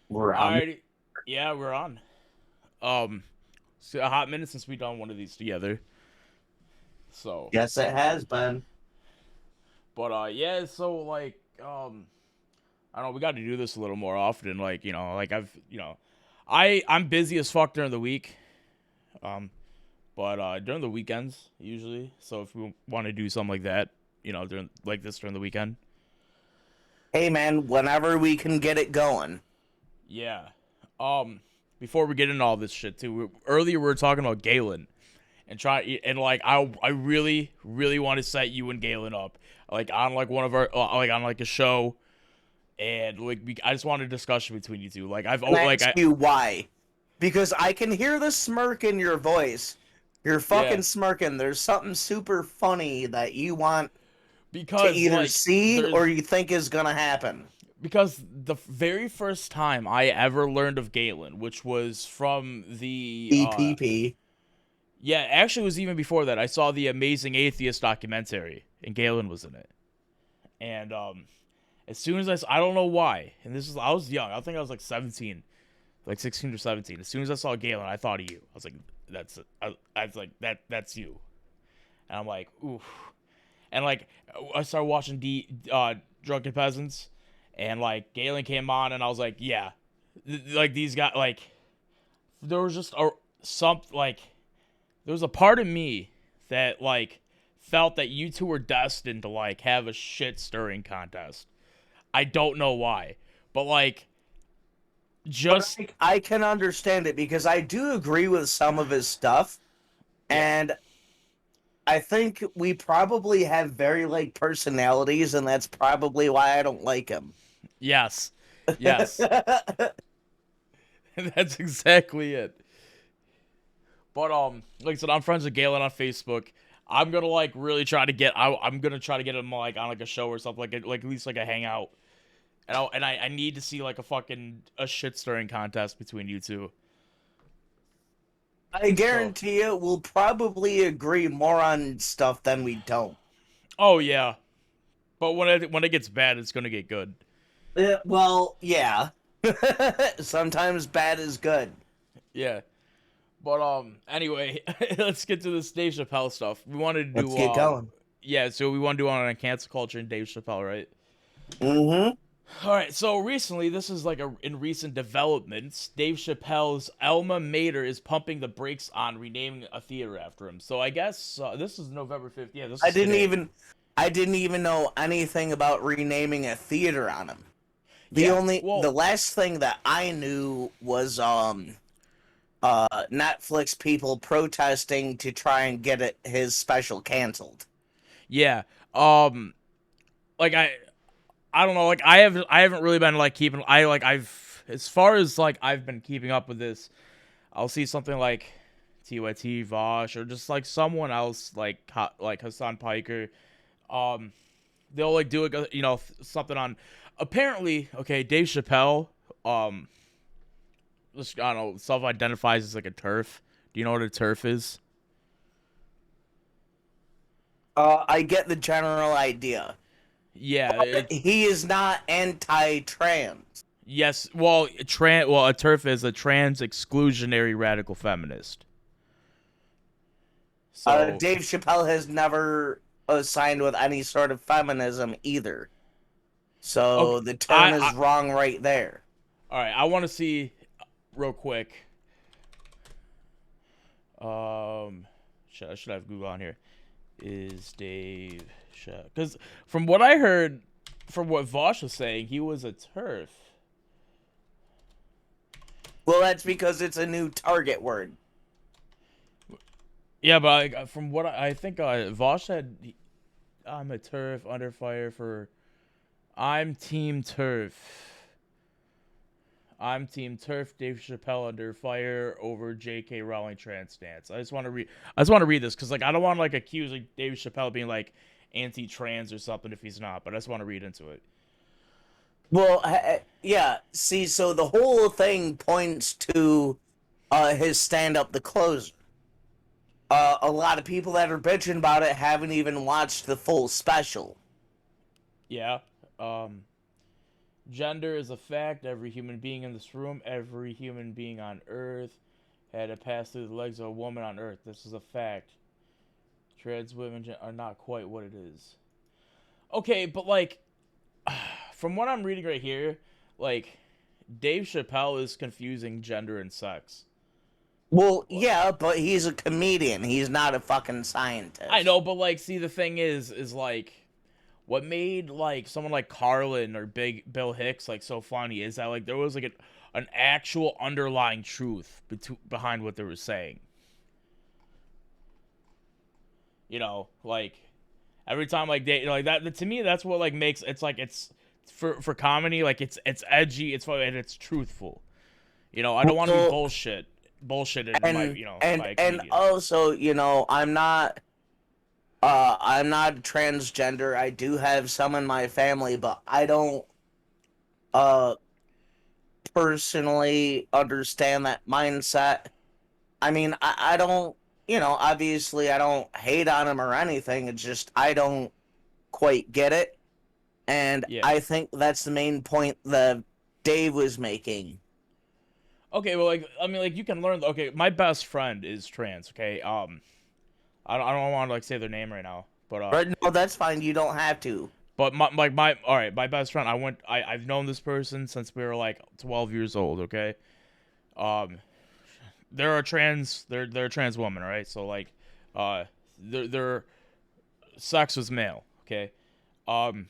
We're on. Alrighty. Yeah, we're on. Um, it's a hot minute since we done one of these together. So, Yes, it has been. but yeah. So I don't know. We got to do this a little more often. I'm busy as fuck during the week. Um, but during the weekends usually. So if we want to do something like that, during like this during the weekend. Hey, man, whenever we can get it going. Yeah. Um, before we get into all this shit too, earlier we were talking about Galen. And I really want to set you and Galen up like on like one of our like on like a show, and I just want a discussion between you two. Like I've And oh I like ask I you why. Because I can hear the smirk in your voice. You're Yeah, fucking smirking. There's something super funny that you want to because either like see or there's you think is gonna happen. because the very first time I ever learned of Galen, which was from the EPP. yeah, actually it was even before that. I saw the Amazing Atheist documentary and Galen was in it. And as soon as I don't know why, and I was young. I think I was like 17, like 16 or 17. As soon as I saw Galen, I thought of you. I was like, I was like that's you. And I'm like, oof. And like I started watching Drunken Peasants, and like Galen came on, and I was like, yeah, like these guys, like there was just a some like there was a part of me that like felt that you two were destined to like have a shit stirring contest. I don't know why, but like But just I can understand it because I do agree with some of his stuff. yeah, And I think we probably have very like personalities, and that's probably why I don't like him. yes, yes, that's exactly it. But like I said, I'm friends with Galen on Facebook. I'm gonna like really try to I'm gonna try to get him like on like a show or something like at least like a hangout. And I need to see like a shit stirring contest between you two. I So guarantee you we'll probably agree more on stuff than we don't. oh yeah, but when it gets bad, it's gonna get good. Well, yeah. Sometimes bad is good. Yeah. But anyway, let's get to this Dave Chappelle stuff. We wanted to Let's do get going. yeah, so we want to do on cancel culture and Dave Chappelle, right? Mm-hmm. All right, so recently, this is like in recent developments, Dave Chappelle's alma mater is pumping the brakes on renaming a theater after him. So I guess this is November 5th. Yeah, this I is didn't today. even I didn't even know anything about renaming a theater on him. Yeah, The well, last thing that I knew was Netflix people protesting to try and get his special canceled. yeah. Um like I don't know, like I haven't really been like keeping I like I've as far as like I've been keeping up with this, I'll see something like TYT Vosh or just like someone else like Hassan Piker. Um they'll like do it, something on. Apparently, okay, Dave Chappelle, um, just I don't know, self-identifies as like a turf. Do you know what a turf is? I get the general idea, Yeah, but he is not anti-trans. yes. Well, a turf is a trans exclusionary radical feminist. So, Dave Chappelle has never signed with any sort of feminism either. okay, So the term I is wrong right there. all right. I want to see real quick. Um, should I have Google on here? Is Dave because from what I heard, from what Vosh was saying, he was a turf. Well, that's because it's a new target word. Yeah, but from what I think, Vosh said, I'm a turf under fire for. I'm team turf. I'm team turf. Dave Chappelle under fire over J.K. Rowling trans stance. I just want to read. I just want to read this because like I don't want to like accuse like Dave Chappelle being like anti-trans or something if he's not. But I just want to read into it. Well, yeah. See, so the whole thing points to his stand-up, The Closer. A lot of people that are bitching about it haven't even watched the full special. Yeah. Um. Gender is a fact. Every human being in this room, every human being on Earth, had to pass through the legs of a woman on Earth. This is a fact. Trans women are not quite what it is. Okay, but like, from what I'm reading right here, like, Dave Chappelle is confusing gender and sex. Well, What? yeah, but he's a comedian. He's not a fucking I scientist. know, but like, see, the thing is like, what made like someone like Carlin or Big Bill Hicks like so funny is that like there was like an actual underlying truth behind what they were saying. You know, like every time like they like that to me that's what like makes it's like it's for comedy like it's edgy, it's funny, and it's truthful. You know, I don't want to be Well, bullshitted by by a and comedian. also, I'm not transgender. I do have some in my family, but I don't uh personally understand that mindset. I mean, I don't, obviously I don't hate on him or anything. It's just I don't quite get it. And Yeah. I think that's the main point that Dave was making. Okay, well, like I mean, like you can learn. Okay, my best friend is trans. Okay, I don't want to like say their name right now, But no, that's fine. You don't have to. but my all right, my best friend. I've known this person since we were like 12 years old. Okay, um, they're a trans woman. All right, so like, their sex was male. Okay, um,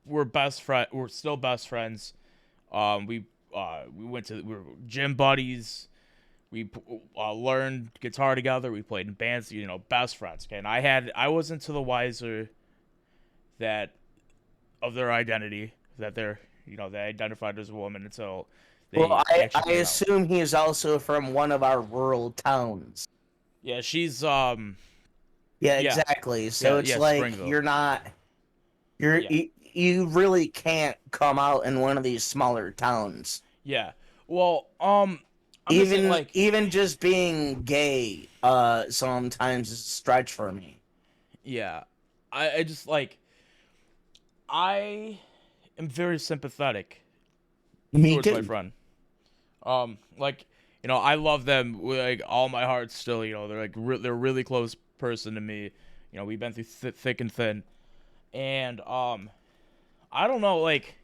we're still best friends. We went to we were gym buddies. We learned guitar together. We played in bands. You know, best friends. Okay, and I wasn't to the wiser that of their identity that they're they identified as a woman until Well, they actually I came out. assume he's also from one of our rural towns. Yeah, she's Yeah, yeah exactly. So it's like Springville. Yeah, you really can't come out in one of these smaller towns. yeah. Well, I'm just saying Even like even just being gay sometimes is a stretch for me. yeah, I just like I am very sympathetic Me towards my too. friend. Like I love them with like all my heart still. They're like they're a really close person to me. We've been through thick and thin, and I don't know, like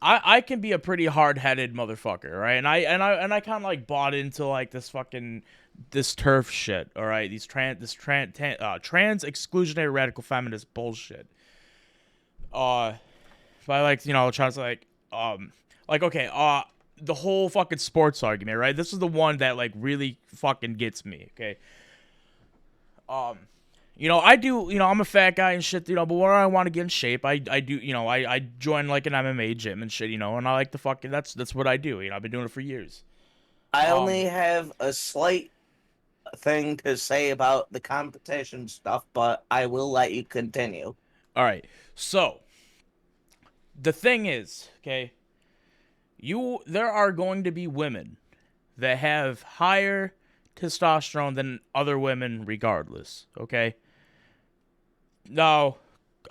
I can be a pretty hard headed motherfucker, right? And I kind of like bought into like this turf shit, all right? Trans exclusionary radical feminist bullshit. Uh, by like trying to like okay the whole fucking sports argument, right? This is the one that like really fucking gets me. Okay, um, I do, I'm a fat guy and shit, but when I want to get in shape, I do, I join like an MMA gym and shit, and I like to fucking, that's what I do. I've been doing it for years. I Um, only have a slight thing to say about the competition stuff, but I will let you continue. all right. So the thing is, okay, there are going to be women that have higher testosterone than other women, regardless. Okay. Now,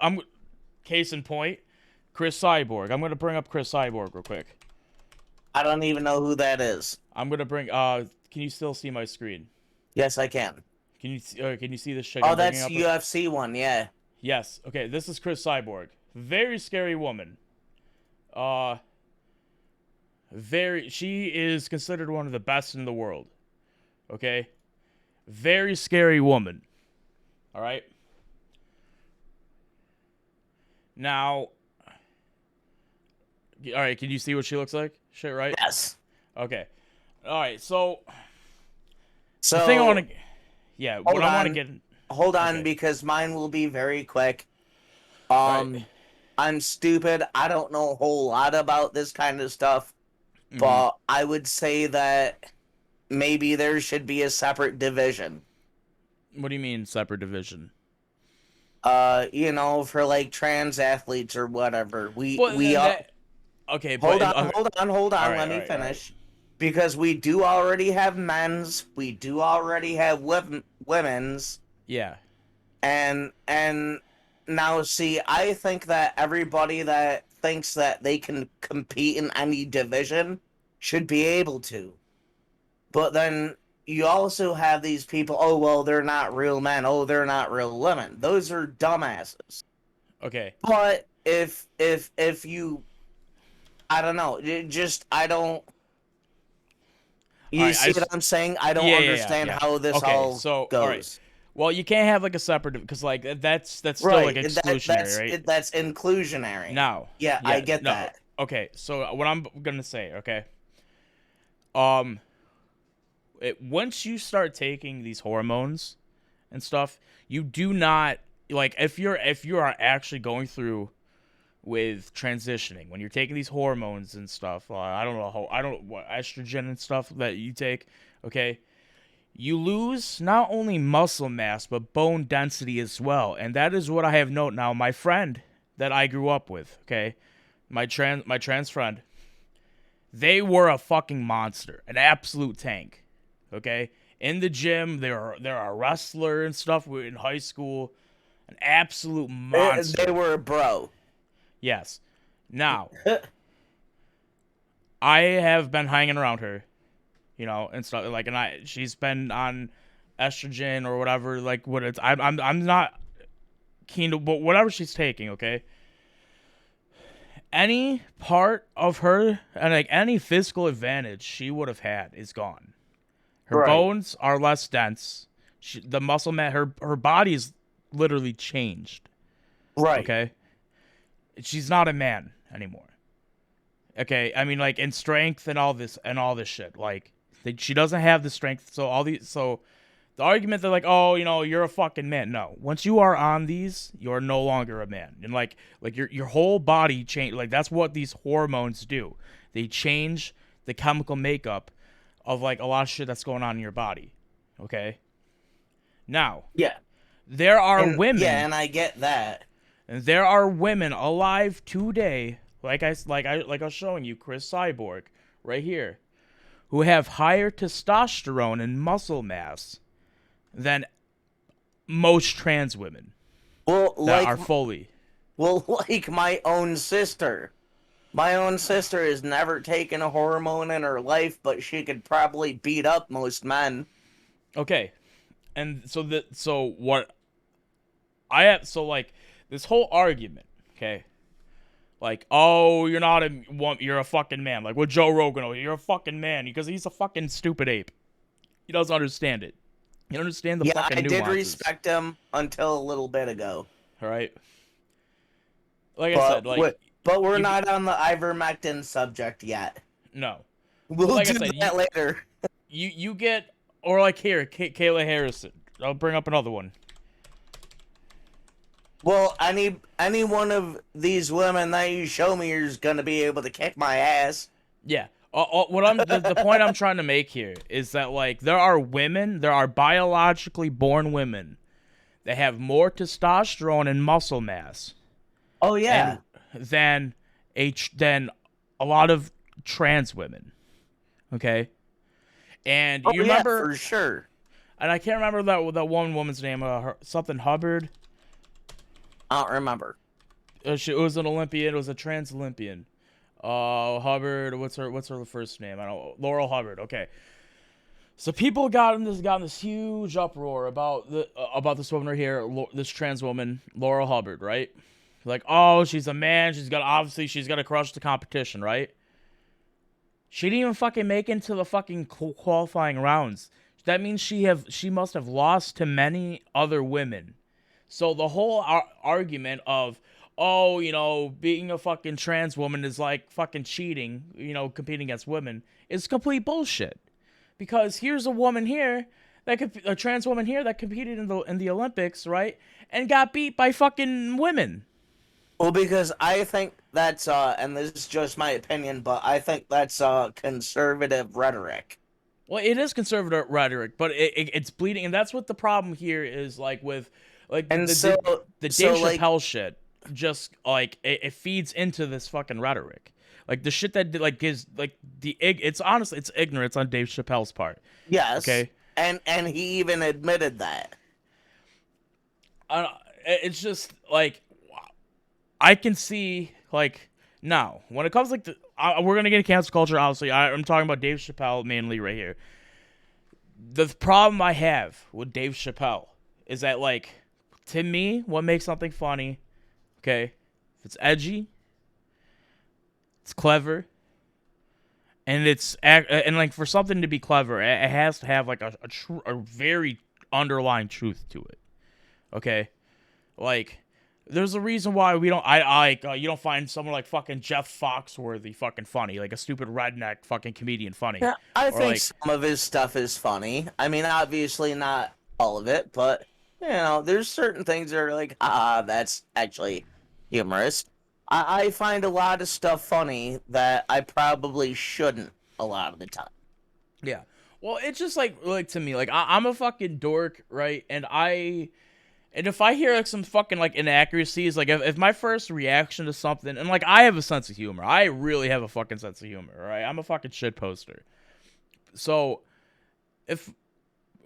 I'm case in point, Chris Cyborg. I'm gonna bring up Chris Cyborg real quick. I don't even know who that is. I'm gonna bring. Can you still see my screen? Yes, I can. Can you see this chick Oh, I'm bringing that's up? UFC one, yeah. Yes. Okay. This is Chris Cyborg. Very scary woman. Uh, very. She is considered one of the best in the world. Okay. Very scary woman. All right. Now. All right. Can you see what she looks like? Shit. Right. Yes. Okay. All right. So the thing I want So to. Yeah. What hold I want to on. get. Hold on Okay. because mine will be very quick. All right. I'm stupid. I don't know a whole lot about this kind of stuff, Mm-hmm. but I would say that maybe there should be a separate division. What do you mean separate division? For like trans athletes or whatever. But then that okay, but Hold on, hold all on, right, let all me right, all right. finish. Because we do already have men's, we do already have women's, Yeah. and now see, I think that everybody that thinks that they can compete in any division should be able to. But then you also have these people, oh well, they're not real men, oh they're not real women. Those are dumbasses. Okay. But if you, I don't know, just I don't. All You right. see what I'm saying? I don't understand Yeah. how this Okay. all So, all right. goes. Well, you can't have like a separate because like that's still like Right. exclusionary, right? That's inclusionary. Now, Yeah, I yeah, get no. that. Okay, so what I'm gonna say, okay, um, once you start taking these hormones and stuff, you do not like if you are actually going through with transitioning when you're taking these hormones and stuff. I don't know what estrogen and stuff that you take. Okay, you lose not only muscle mass but bone density as well, and that is what I have noted now. My friend that I grew up with, okay, my trans friend, they were a fucking monster, an absolute tank. Okay, in the gym, they're a wrestler and stuff. We were in high school, an absolute They monster. were a bro. Yes. Now, I have been hanging around her, you know, and stuff like, and she's been on estrogen or whatever. Like, what it's, I'm not keen to, but whatever she's taking, okay. Any part of her and like any physical advantage she would have had is gone. Her Right. bones are less dense. The muscle mass, her body's literally changed. Right. Okay, she's not a man anymore. Okay, I mean like in strength and all this shit. Like she doesn't have the strength. So the argument they're like, oh, you know, you're a fucking man. No, once you are on these, you're no longer a man. And like your whole body change. Like that's what these hormones do. They change the chemical makeup of like a lot of shit that's going on in your body. Okay. Now Yeah. there are And yeah, women, and I get that. and there are women alive today, like I was showing you, Chris Cyborg, right here, who have higher testosterone and muscle mass than most trans women Well, that are fully. like my own sister. My own sister has never taken a hormone in her life, but she could probably beat up most men. Okay, and so what I have, so like this whole argument, okay, like, oh, you're a fucking man, like with Joe Rogan, oh, you're a fucking man because he's a fucking stupid ape. He doesn't understand it. You don't understand the Yeah, fucking I did nuances. respect him until a little bit ago. All right, like I But said, like we're you not on the ivermectin subject yet. no, but We'll like I do said, that later. you get, or like here, Kayla Harrison. I'll bring up another one. Well, any one of these women that you show me is gonna be able to kick my ass. Yeah. What the point I'm trying to make here is that like there are biologically born women that have more testosterone and muscle mass Oh yeah. and than a lot of trans women. Okay? And Oh you yeah, remember, for sure. and I can't remember that one woman's name, something Hubbard. I don't remember. It was an Olympian. It was a trans Olympian. Hubbard. What's her first name? I don't know. Laurel Hubbard. Okay. So people got in this huge uproar about this woman right here, this trans woman, Laurel Hubbard, right? Like, oh, she's a man. She's got to crush the competition, right? She didn't even fucking make it into the fucking qualifying rounds. That means she must have lost to many other women. So the whole argument of, oh, you know, being a fucking trans woman is like fucking cheating, you know, competing against women, is complete bullshit. Because here's a woman here a trans woman here that competed in the Olympics, right, and got beat by fucking women. Well, because I think that's and this is just my opinion, but I think that's conservative rhetoric. Well, it is conservative rhetoric, but it's bleeding, and that's what the problem here is. Like with like And the so Dave like Chappelle shit, just like it feeds into this fucking rhetoric. Like the shit that like gives like it's honestly it's ignorance on Dave Chappelle's part. yes, Okay, and he even admitted that. it's just like I can see like Now, when it comes like we're gonna get into cancel culture. Obviously, I'm talking about Dave Chappelle mainly right here. The problem I have with Dave Chappelle is that, like, to me, what makes something funny, okay, if it's edgy, it's clever, and like for something to be clever, it has to have like a very underlying truth to it. Okay, like there's a reason why we don't you don't find someone like fucking Jeff Foxworthy fucking funny, like a stupid redneck fucking comedian funny, Yeah, I or think like some of his stuff is funny. I mean, obviously not all of it, but there's certain things that are like, that's actually humorous. I find a lot of stuff funny that I probably shouldn't a lot of the time. yeah. Well, it's just like to me, like I'm a fucking dork, right? And if I hear like some fucking like inaccuracies, like if my first reaction to something, and like I have a sense of humor, I really have a fucking sense of humor, right? I'm a fucking shit poster. So if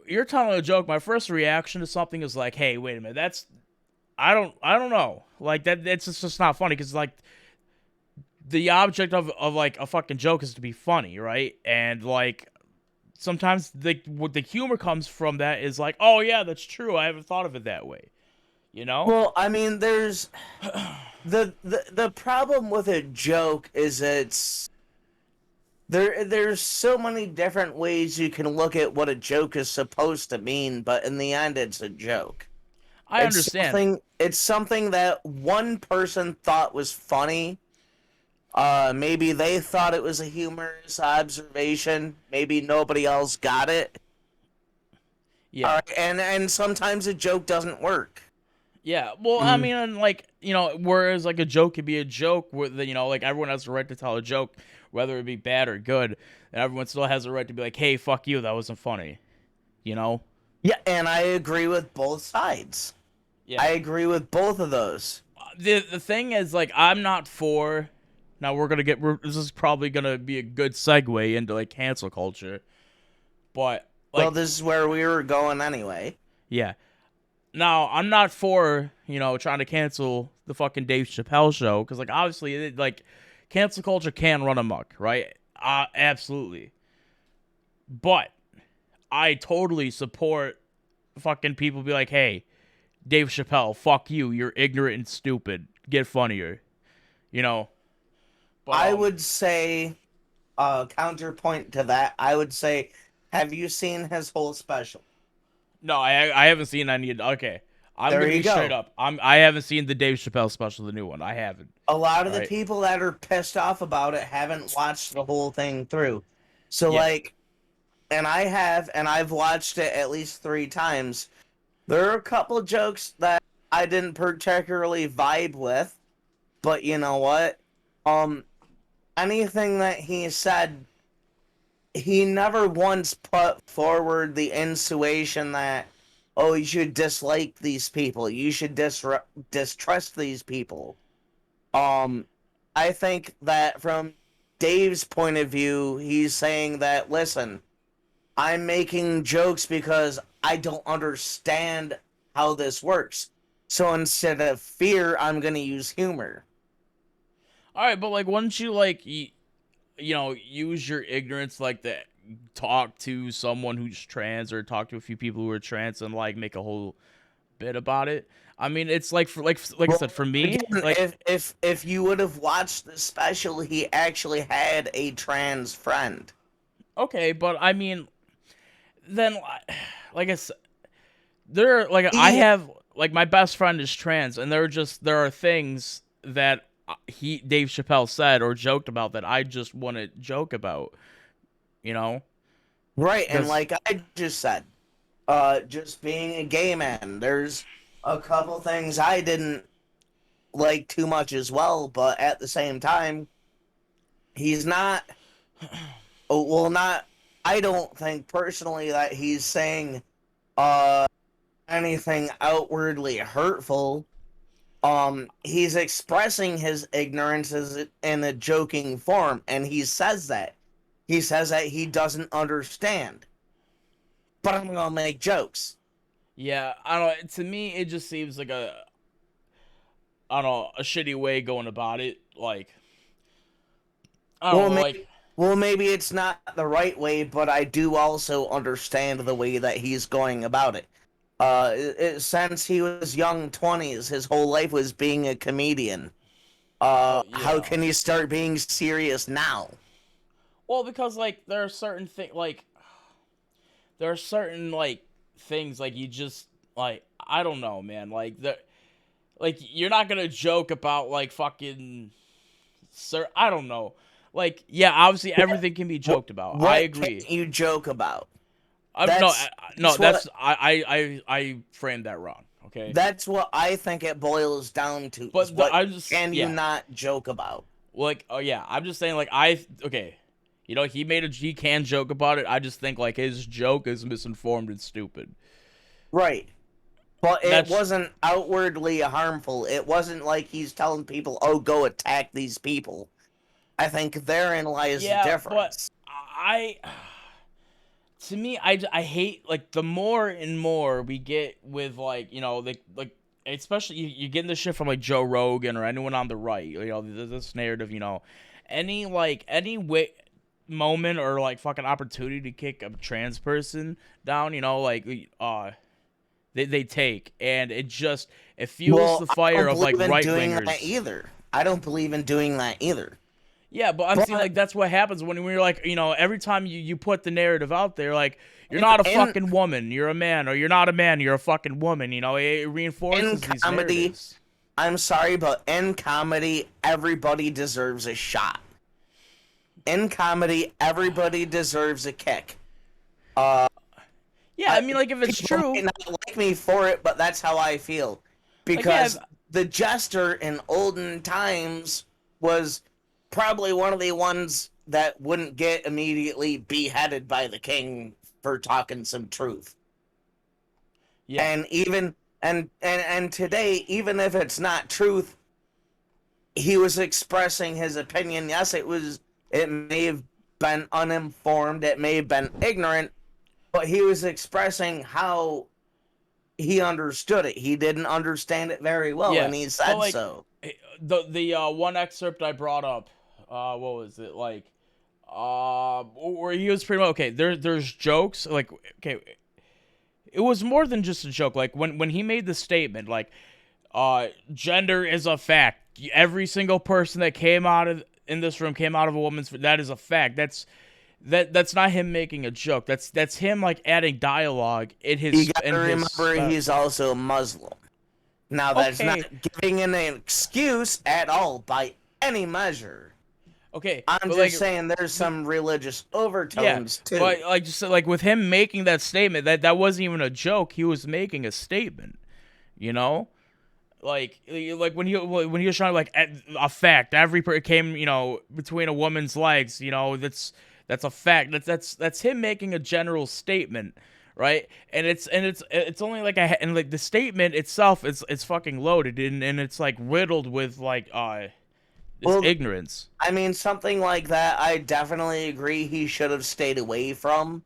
you're telling a joke, my first reaction to something is like, hey, wait a minute, that's I don't know, like that. It's just not funny because like the object of like a fucking joke is to be funny, right? And like sometimes what the humor comes from that is like, oh yeah, that's true. I haven't thought of it that way. You know? Well, I mean, there's the problem with a joke is there's so many different ways you can look at what a joke is supposed to mean, but in the end it's a joke. I understand. It's something that one person thought was funny. Maybe they thought it was a humorous observation. Maybe nobody else got it. Yeah. And sometimes a joke doesn't work. Yeah. Well, I mean, and, like, whereas like a joke could be a joke, where like everyone has the right to tell a joke, whether it be bad or good, and everyone still has the right to be like, hey, fuck you, that wasn't funny. You know? Yeah, and I agree with both sides. Yeah. I agree with both of those. The thing is, like, I'm not for. Now this is probably gonna be a good segue into like cancel culture, but Well, like, this is where we were going anyway. yeah. Now, I'm not for, trying to cancel the fucking Dave Chappelle show, because, like, obviously, like, cancel culture can run amok, right? Absolutely. But I totally support fucking people be like, hey, Dave Chappelle, fuck you. You're ignorant and stupid. Get funnier. You know? But, I would say, counterpoint to that, I would say, have you seen his whole special? no, I haven't seen any. Okay. I'm There going to you be straight go. up. I haven't seen the Dave Chappelle special, the new one. I haven't. A lot of All the right. people that are pissed off about it haven't watched the whole thing through. So, Yeah. like, and I have, and I've watched it at least 3 times. There are a couple of jokes that I didn't particularly vibe with, but you know what? Um, Anything that he said, he never once put forward the insinuation that, oh, you should dislike these people, you should distrust these people. I think that from Dave's point of view, he's saying that, listen, I'm making jokes because I don't understand how this works. So instead of fear, I'm going to use humor. All right, but, like, wouldn't you, like, use your ignorance, like, to talk to someone who's trans, or talk to a few people who are trans, and, like, make a whole bit about it? I mean, it's like, I Well, said, for me, again, like, if you would have watched the special, he actually had a trans friend. okay, but I mean, then, like I said, I He have, like, my best friend is trans, and there are things that Dave Chappelle said or joked about that I just want to joke about, you know? right, and Because like I just said, just being a gay man, there's a couple things I didn't like too much as well, but at the same time, he's not. Oh, well, not. I don't think personally that he's saying uh anything outwardly hurtful. He's expressing his ignorance in a joking form, and he says that. He says that he doesn't understand. But I'm gonna make jokes. yeah, I don't know. To me, it just seems like I don't know, a shitty way going about it. Like, I don't Well, know, like, maybe it's not the right way, but I do also understand the way that he's going about it. Since he was young 20s, his whole life was being a comedian. well, How yeah. can you start being serious now? Well, because like there are certain things, like there are certain like things like you just like I don't know, man. Like you're not gonna joke about like fucking sir. I don't know. Like yeah, obviously everything can be What joked about. I what agree. can't you joke about? No, That's no. that's what I framed that wrong. Okay, that's what I think it boils down to is but what I'm just can you yeah. not joke about? Like oh yeah, I'm just saying like I okay. You know he can joke about it. I just think like his joke is misinformed and stupid. Right. But it That's wasn't outwardly harmful. It wasn't like he's telling people, "Oh, go attack these people." I think therein lies the yeah, but difference. I to me I hate like the more and more we get with like you know like especially you getting this shit from like Joe Rogan or anyone on the right, you know, this narrative, you know, any way moment or like fucking opportunity to kick a trans person down, you know, like they take, and it fuels Well, the I fire don't of like believe in right doing that wingers. either. I don't believe in doing that either. Yeah, but I'm seeing But like that's what happens when we're like, you know, every time you put the narrative out there, like you're not a in fucking woman, you're a man, or you're not a man, you're a fucking woman. You know, it in reinforces these comedy, narratives. I'm sorry, but in comedy, everybody deserves a shot. In comedy, everybody deserves a kick. Uh, Yeah, I mean, like if it's People true, might not like me for it, but that's how I feel. like yeah, Because the jester in olden times was probably one of the ones that wouldn't get immediately beheaded by the king for talking some truth. yeah, And even and today, even if it's not truth, he was expressing his opinion. Yes, it may have been uninformed, it may have been ignorant, but he was expressing how he understood it. He didn't understand it very well, yeah. and he But said like so. the one excerpt I brought up, what was it like? Where he was pretty much okay. There's jokes like okay, it was more than just a joke. Like when he made the statement, like gender is a fact. Every single person that came out of in this room came out of a woman's. That is a fact. That's not him making a joke. That's him like adding dialogue You got to in his. remember he's also Muslim. Now, that's not Okay, giving an excuse at all by any measure. okay, I'm but like just saying there's some religious yeah, overtones too. but like just like with him making that statement, that wasn't even a joke. He was making a statement. You know, like when he was trying to like a fact came, you know, between a woman's legs, you know, that's a fact. That's him making a general statement, right? And it's only like and like the statement itself it's fucking loaded and it's like riddled with like this Well, ignorance. I mean, something like that, I definitely agree he should have stayed away from.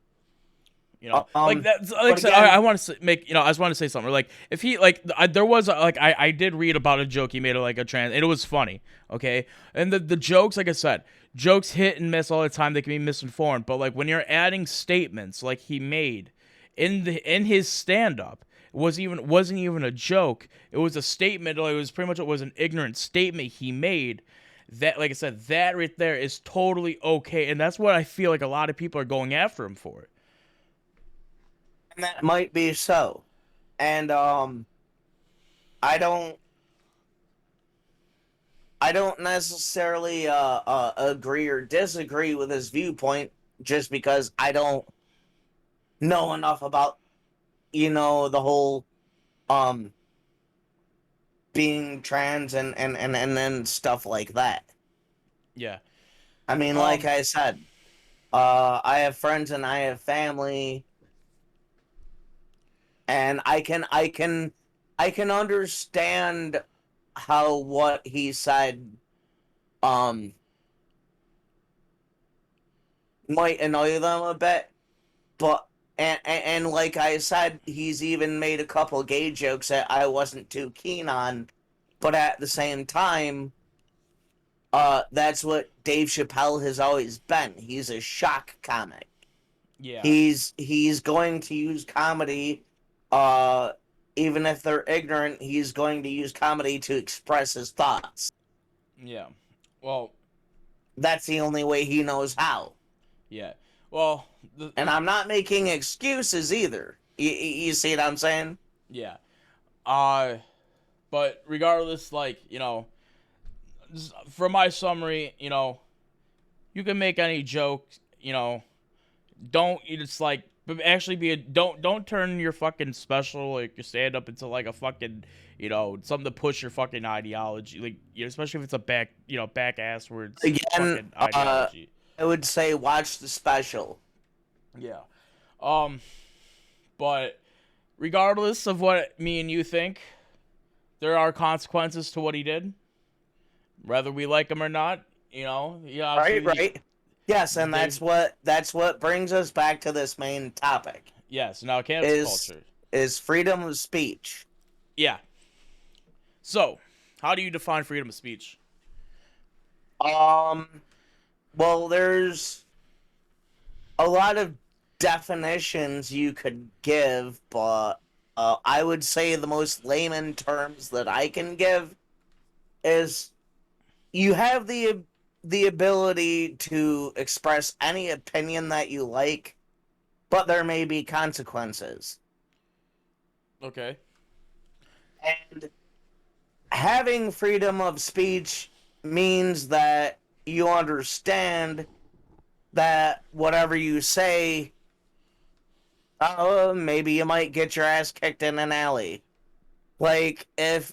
You know, like that's like But I said, I again, want to make, you know, I just want to say something. Like if he like there was like I did read about a joke he made like a trans, and it was funny. Okay, and the jokes, like I said, jokes hit and miss all the time. They can be misinformed, but like when you're adding statements like he made in his stand up, wasn't even a joke. It was a statement. Like, it was an ignorant statement he made. That, like I said, that right there is totally okay, and that's what I feel like a lot of people are going after him for. that might be so. And I don't I don't necessarily agree or disagree with his viewpoint just because I don't know enough about the whole um being trans and then stuff like that. Yeah. I mean, like Um. I said, I have friends and I have family, and I can understand how what he said um might annoy them a bit, but and like I said, he's even made a couple gay jokes that I wasn't too keen on, but at the same time, That's what Dave Chappelle has always been. He's a shock comic. Yeah. He's going to use comedy, uh, even if they're ignorant. He's going to use comedy to express his thoughts. Yeah. Well, That's the only way he knows how. yeah. Well, And I'm not making excuses either. You see what I'm saying? yeah. Uh, but regardless, like, for my summary, you can make any joke, don't it's like but actually be a don't turn your fucking special like your stand up into like a fucking something to push your fucking ideology, like especially if it's a back ass words Again, fucking ideology. I would say watch the special. Yeah. Um but regardless of what me and you think, there are consequences to what he did, whether we like him or not. Yeah, Right, right. Yes, and Dave, that's what brings us back to this main topic. yes, now cancel Is culture. is freedom of speech. Yeah. So, how do you define freedom of speech? Um well, there's a lot of definitions you could give, but I would say the most layman terms that I can give is you have the ability to express any opinion that you like, but there may be consequences. Okay. And having freedom of speech means that you understand that whatever you say, maybe you might get your ass kicked in an alley. Like if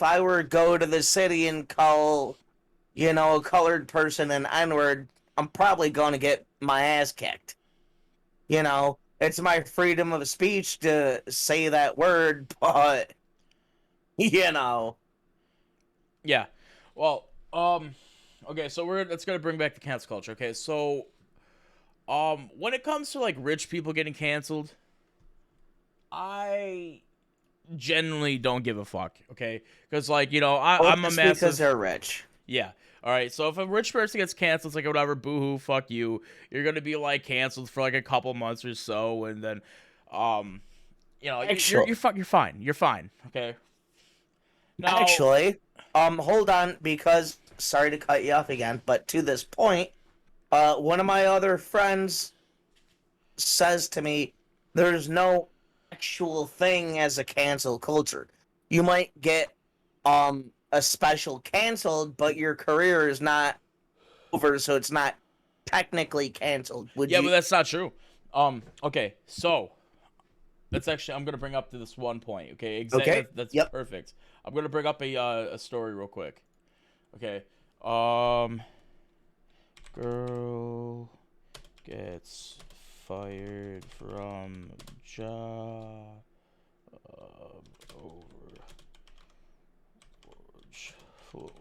I were to go to the city and call, a colored person an N-word, I'm probably going to get my ass kicked. It's my freedom of speech to say that word, but you know, Yeah. Well, okay, so that's gonna bring back the cancel culture. Okay, so when it comes to like rich people getting canceled, I genuinely don't give a fuck. Okay, because like well, I'm a just because massive they're rich. yeah. All right, so if a rich person gets canceled, it's like whatever, boohoo, fuck you. You're gonna be like canceled for like a couple months or so, and then, um, Actually, you're fine. You're fine. Okay. Now, actually, hold on, because sorry to cut you off again, but to this point, one of my other friends says to me, "There's no actual thing as a cancel culture. You might get a special canceled, but your career is not over, so it's not technically canceled." Would yeah, but you? that's not true. Okay, so that's actually I'm gonna bring up to this one point. Okay, Okay. that's Yep. perfect. I'm gonna bring up a story real quick. Okay, girl gets fired from job over George Floyd.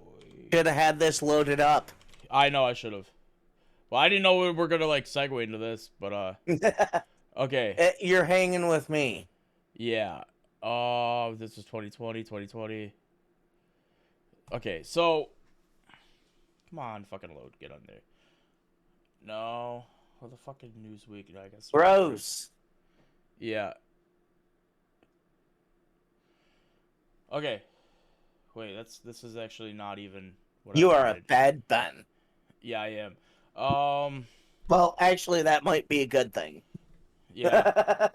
Should have had this loaded up. I know I should have. Well, I didn't know we were gonna like segue into this, but okay, You're hanging with me. yeah. This is 2020. Okay, so come on, fucking load, get on there. No, well the fucking Newsweek, I guess. Gross. Yeah. Okay. Wait, this is actually not even what I You are a wanted. bad Ben. Yeah, I am. Um, Well, actually, that might be a good thing. yeah.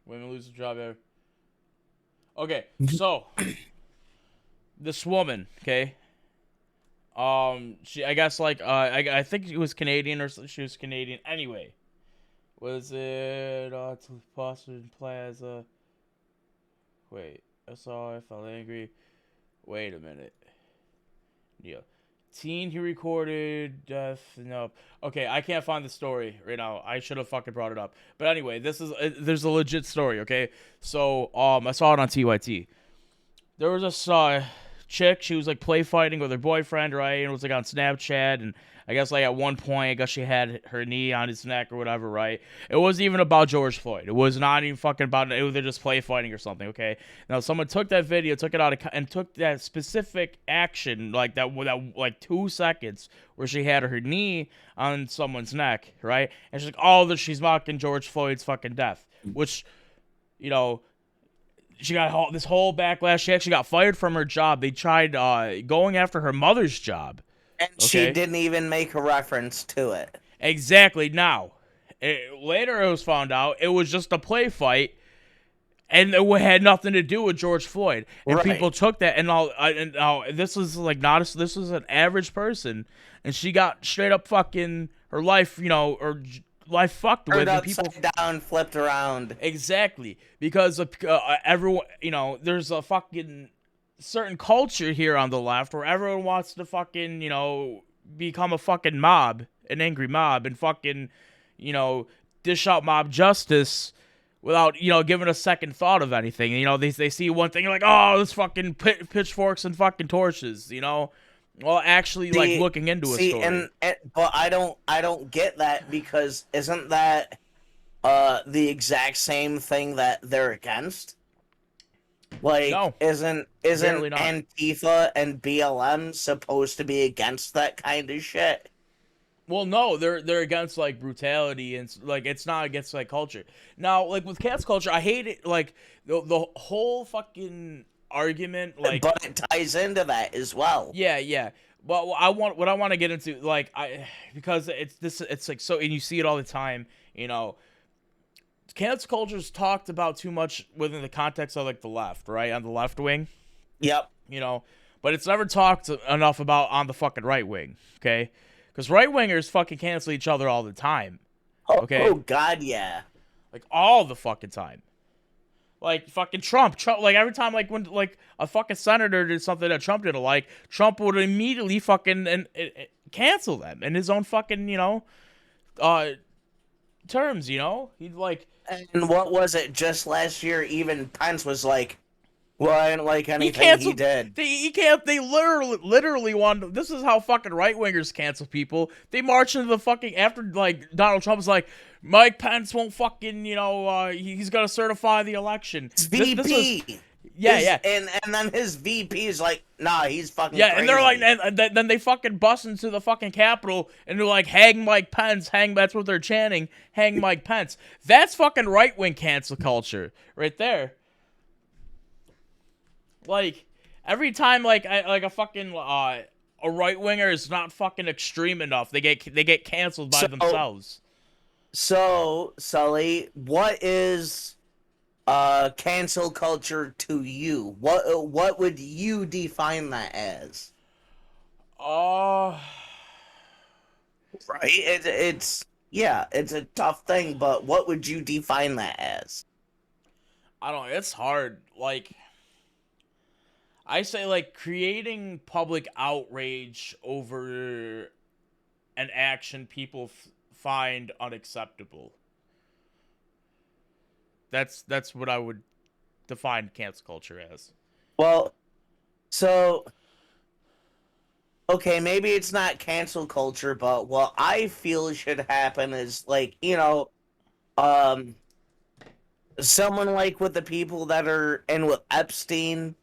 Women lose a job there. Okay, so this woman, okay. She, I guess, like, I think it was Canadian or she was Canadian. Anyway, was it to Boston Plaza? Wait, I saw. I felt angry. Wait a minute. Yeah. Teen who recorded death. No. Okay, I can't find the story right now. I should have fucking brought it up. But anyway, there's a legit story. Okay, so I saw it on TYT. There was this chick. She was like play fighting with her boyfriend, right? And it was like on Snapchat, and I guess like at one point, I guess she had her knee on his neck or whatever, right? It wasn't even about George Floyd. It was not even fucking about it. They're just play fighting or something, okay? Now someone took that video, took it out of, and took that specific action, like that like 2 seconds where she had her knee on someone's neck, right? And she's like, oh, she's mocking George Floyd's fucking death, which, you know, she got this whole backlash. She actually got fired from her job. They tried going after her mother's job. And Okay? she didn't even make a reference to it. Exactly. Now, later it was found out it was just a play fight, and it had nothing to do with George Floyd. And Right. people took that, and now this is like not this is an average person, and she got straight up fucking her life, or life fucked with, Turned and people upside down, flipped around. exactly because of everyone. There's a fucking certain culture here on the left where everyone wants to fucking become a fucking mob, an angry mob, and fucking dish out mob justice without giving a second thought of anything. They see one thing, you're like, oh, this fucking pitchforks and fucking torches. Well, actually, like looking into a story. But I don't get that, because isn't that the exact same thing that they're against? Like, No, isn't apparently not. Antifa and BLM supposed to be against that kind of shit? Well, no, they're against like brutality, and like it's not against like culture. Now, like with cancel culture, I hate it. Like the whole fucking argument, like, But it ties into that as well. yeah. But what I want to get into, like, because it's like so, and you see it all the time. Cancel culture is talked about too much within the context of like the left, right, on the left wing. Yep. But it's never talked enough about on the fucking right wing, okay? Because right wingers fucking cancel each other all the time, okay? Oh God, yeah. Like all the fucking time. Like fucking Trump, like every time, like when like a fucking senator did something that Trump didn't like, Trump would immediately fucking cancel them in his own fucking terms. He'd like. And what was it just last year? Even Pence was like, "Well, I didn't like anything he did." They literally wanted. This is how fucking right wingers cancel people. They march into the fucking after like Donald Trump was like, Mike Pence won't fucking he's gonna certify the election. It's VP. Yeah. And then his VP is like, nah, he's fucking yeah, crazy. and they're like, and then they fucking bust into the fucking Capitol and they're like, hang Mike Pence, hang. That's what they're chanting, hang Mike Pence. That's fucking right wing cancel culture right there. Like every time, like a fucking a right winger is not fucking extreme enough, they get canceled by themselves. So, Sully, what is cancel culture to you? What would you define that as? Right? It's a tough thing, but what would you define that as? I don't know, it's hard. Like, I say, like, creating public outrage over an action people find unacceptable. That's what I would define cancel culture as. Well, so okay, maybe it's not cancel culture, but what I feel should happen is like, someone like with the people that are in with Epstein,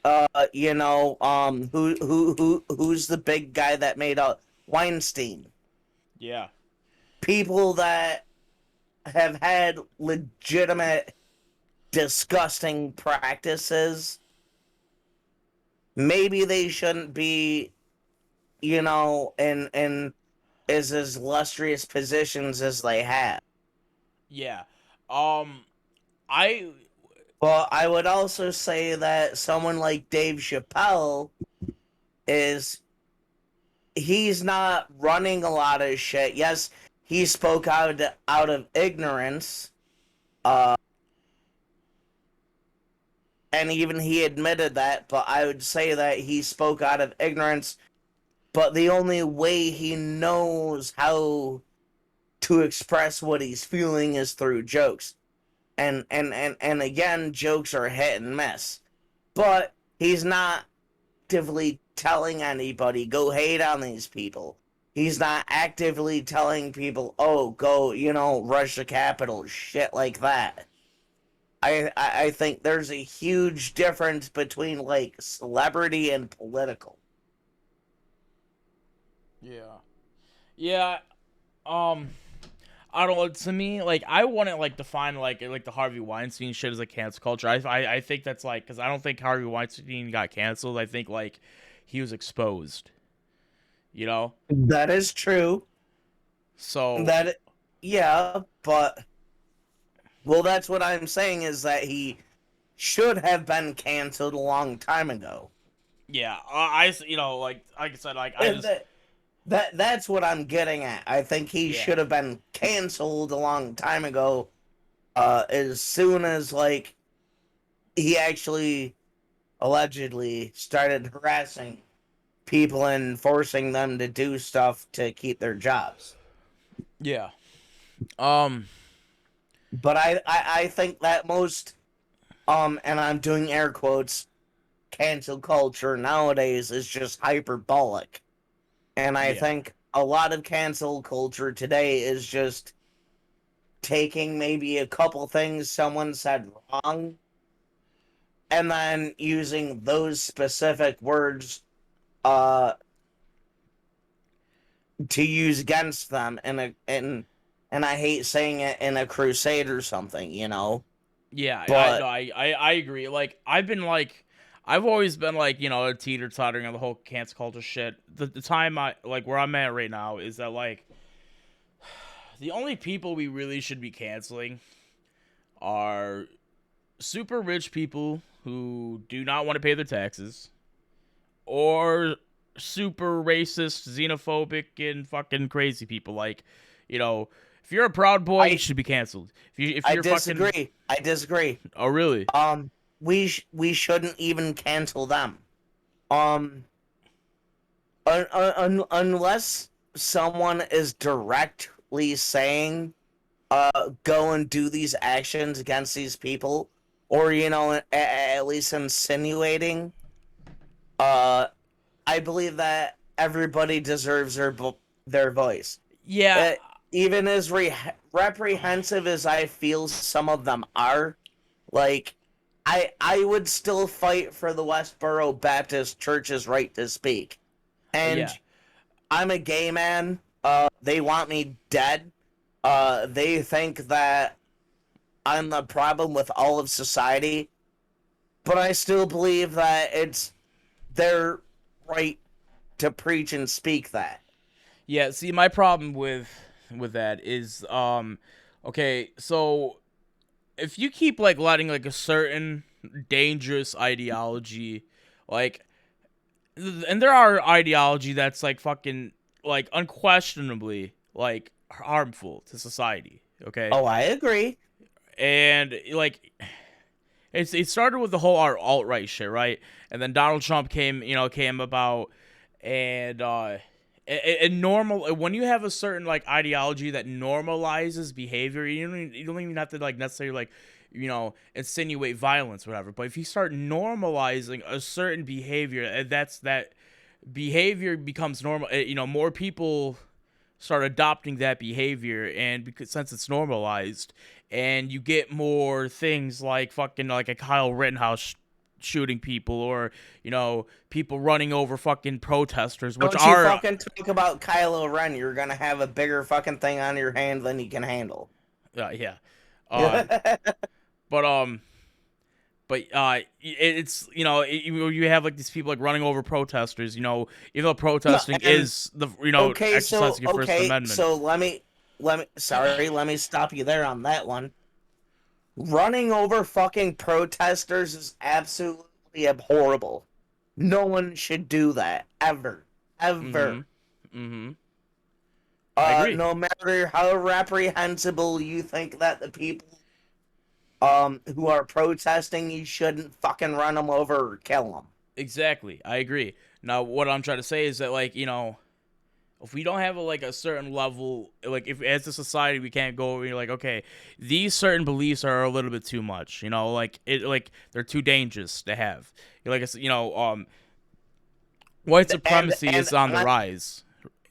who's the big guy that made Weinstein? Yeah. People that have had legitimate disgusting practices. Maybe they shouldn't be, in as illustrious positions as they have. Yeah. Well, I would also say that someone like Dave Chappelle he's not running a lot of shit. Yes, he spoke out of ignorance. And even he admitted that, but I would say that he spoke out of ignorance, but the only way he knows how to express what he's feeling is through jokes. And again, jokes are hit and miss. But He's not actively telling anybody go hate on these people. He's not actively telling people, oh, go, rush the Capitol, shit like that. I think there's a huge difference between like celebrity and political. Yeah. Yeah. Um. I don't know. To me, like, I wouldn't like define like the Harvey Weinstein shit as like cancel culture. I think that's like, because I don't think Harvey Weinstein got canceled. I think like he was exposed. You know. That is true. So That yeah, but well, that's what I'm saying is that he should have been canceled a long time ago. yeah, like I said, like I And just that's what I'm getting at. I think he yeah should have been canceled a long time ago. As soon as like he actually allegedly started harassing people and forcing them to do stuff to keep their jobs. yeah um But I think that most and I'm doing air quotes, cancel culture nowadays is just hyperbolic. And I yeah think a lot of cancel culture today is just taking maybe a couple things someone said wrong and then using those specific words uh to use against them and I hate saying it in a crusade or something. yeah I no But I agree. Like I've always been like a teeter tottering on the whole cancel culture shit. The time I like where I'm at right now is that like the only people we really should be canceling are super rich people who do not want to pay their taxes, or super racist, xenophobic, and fucking crazy people. Like, if you're a Proud Boy, you I should be canceled. If I you're fucking disagree. I disagree. oh really? We shouldn't even cancel them. Um unless someone is directly saying go and do these actions against these people, or at least insinuating, uh I believe that everybody deserves their voice. Yeah, uh, Even as reprehensive as I feel some of them are, like I would still fight for the Westboro Baptist Church's right to speak. yeah, And I'm a gay man. They want me dead. They think that I'm the problem with all of society, but I still believe that it's their right to preach and speak that. yeah. See, my problem with that is okay, so if you keep like letting like a certain dangerous ideology, like, and there are ideology that's like fucking like unquestionably like harmful to society, okay? Oh, I agree. And like it started with the whole alt right shit, right? And then Donald Trump came about, and and normal when you have a certain like ideology that normalizes behavior, you don't even have to like necessarily like insinuate violence or whatever. But if you start normalizing a certain behavior, that behavior becomes normal. More people start adopting that behavior, and because since it's normalized, and you get more things like fucking like a Kyle Rittenhouse shooting people, or people running over fucking protesters, which Don't you are fucking talk about Kylo Ren. You're gonna have a bigger fucking thing on your hand than you can handle. yeah, uh, but it's you have like these people like running over protesters. Even though No, protesting and is the exercising your First okay, Amendment. so let me stop you there on that one. Running over fucking protesters is absolutely abhorrible. No one should do that ever, Mm-hmm. ever. Mm-hmm. I agree. No matter how reprehensible you think that the people who are protesting, you shouldn't fucking run them over or kill them. Exactly. I agree. Now, what I'm trying to say is that, like, If we don't have a certain level, like if as a society we can't go, we're like, okay, these certain beliefs are a little bit too much, like they're too dangerous to have. Like I said, white and supremacy and is on the I'm, rise.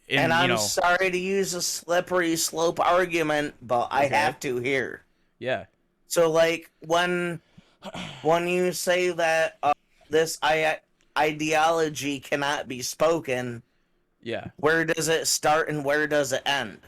and In I'm sorry to use a slippery slope argument, but I okay, have to here. yeah, So like when you say that this ideology cannot be spoken, yeah. where does it start and where does it end?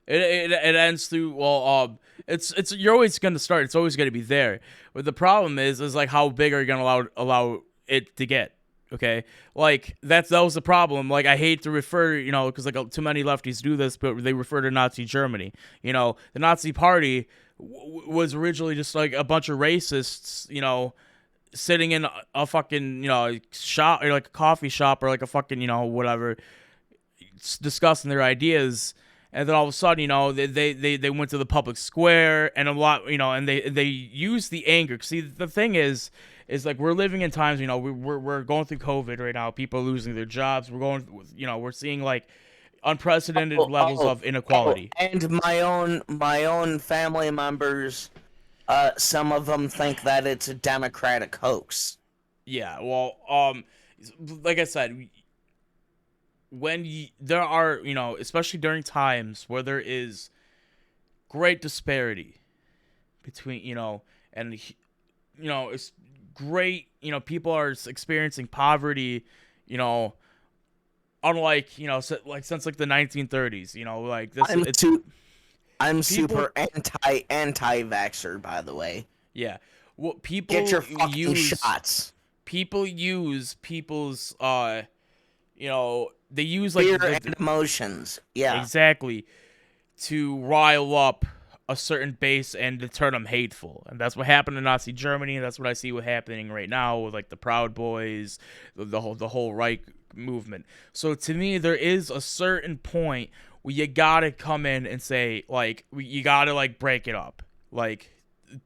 It ends through it's you're always gonna start. It's always gonna be there. But the problem is like how big are you gonna allow it to get? Okay, like that was the problem. Like I hate to refer, because like too many lefties do this, but they refer to Nazi Germany. The Nazi Party was originally just like a bunch of racists. Sitting in a fucking shop or like a coffee shop or like a fucking whatever, discussing their ideas, and then all of a sudden, they went to the public square, and a lot, and they used the anger. See, the thing is like we're living in times, we're going through COVID right now. People are losing their jobs. We're seeing like unprecedented Oh, levels oh, of inequality. and my own family members, some of them think that it's a democratic hoax. Yeah, well, like I said, there are, especially during times where there is great disparity between, and it's great, people are experiencing poverty, you know unlike, like since like the 1930s, like this I'm it's su- I'm people. super anti-vaxxer, by the way. Yeah, well, Get your fucking shots. people use people's they use like Fear and emotions. Yeah. exactly, to rile up a certain base and to turn them hateful. And that's what happened in Nazi Germany. And that's what I see what happening right now with like the Proud Boys, the whole Reich movement. So to me, there is a certain point where you gotta come in and say like you gotta like break it up. Like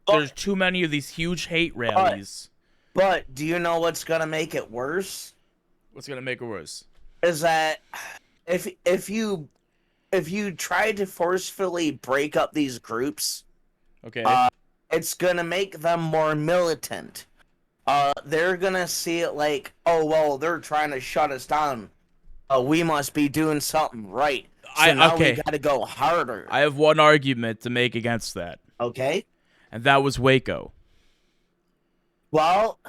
there's But, too many of these huge hate but rallies. but do you know what's gonna make it worse? What's gonna make it worse? Is that if you try to forcefully break up these groups, Okay. it's gonna make them more militant. They're gonna see it like, oh well, they're trying to shut us down. We must be doing something right. So now we Okay. gotta go harder. I have one argument to make against that, Okay. and that was Waco. Well,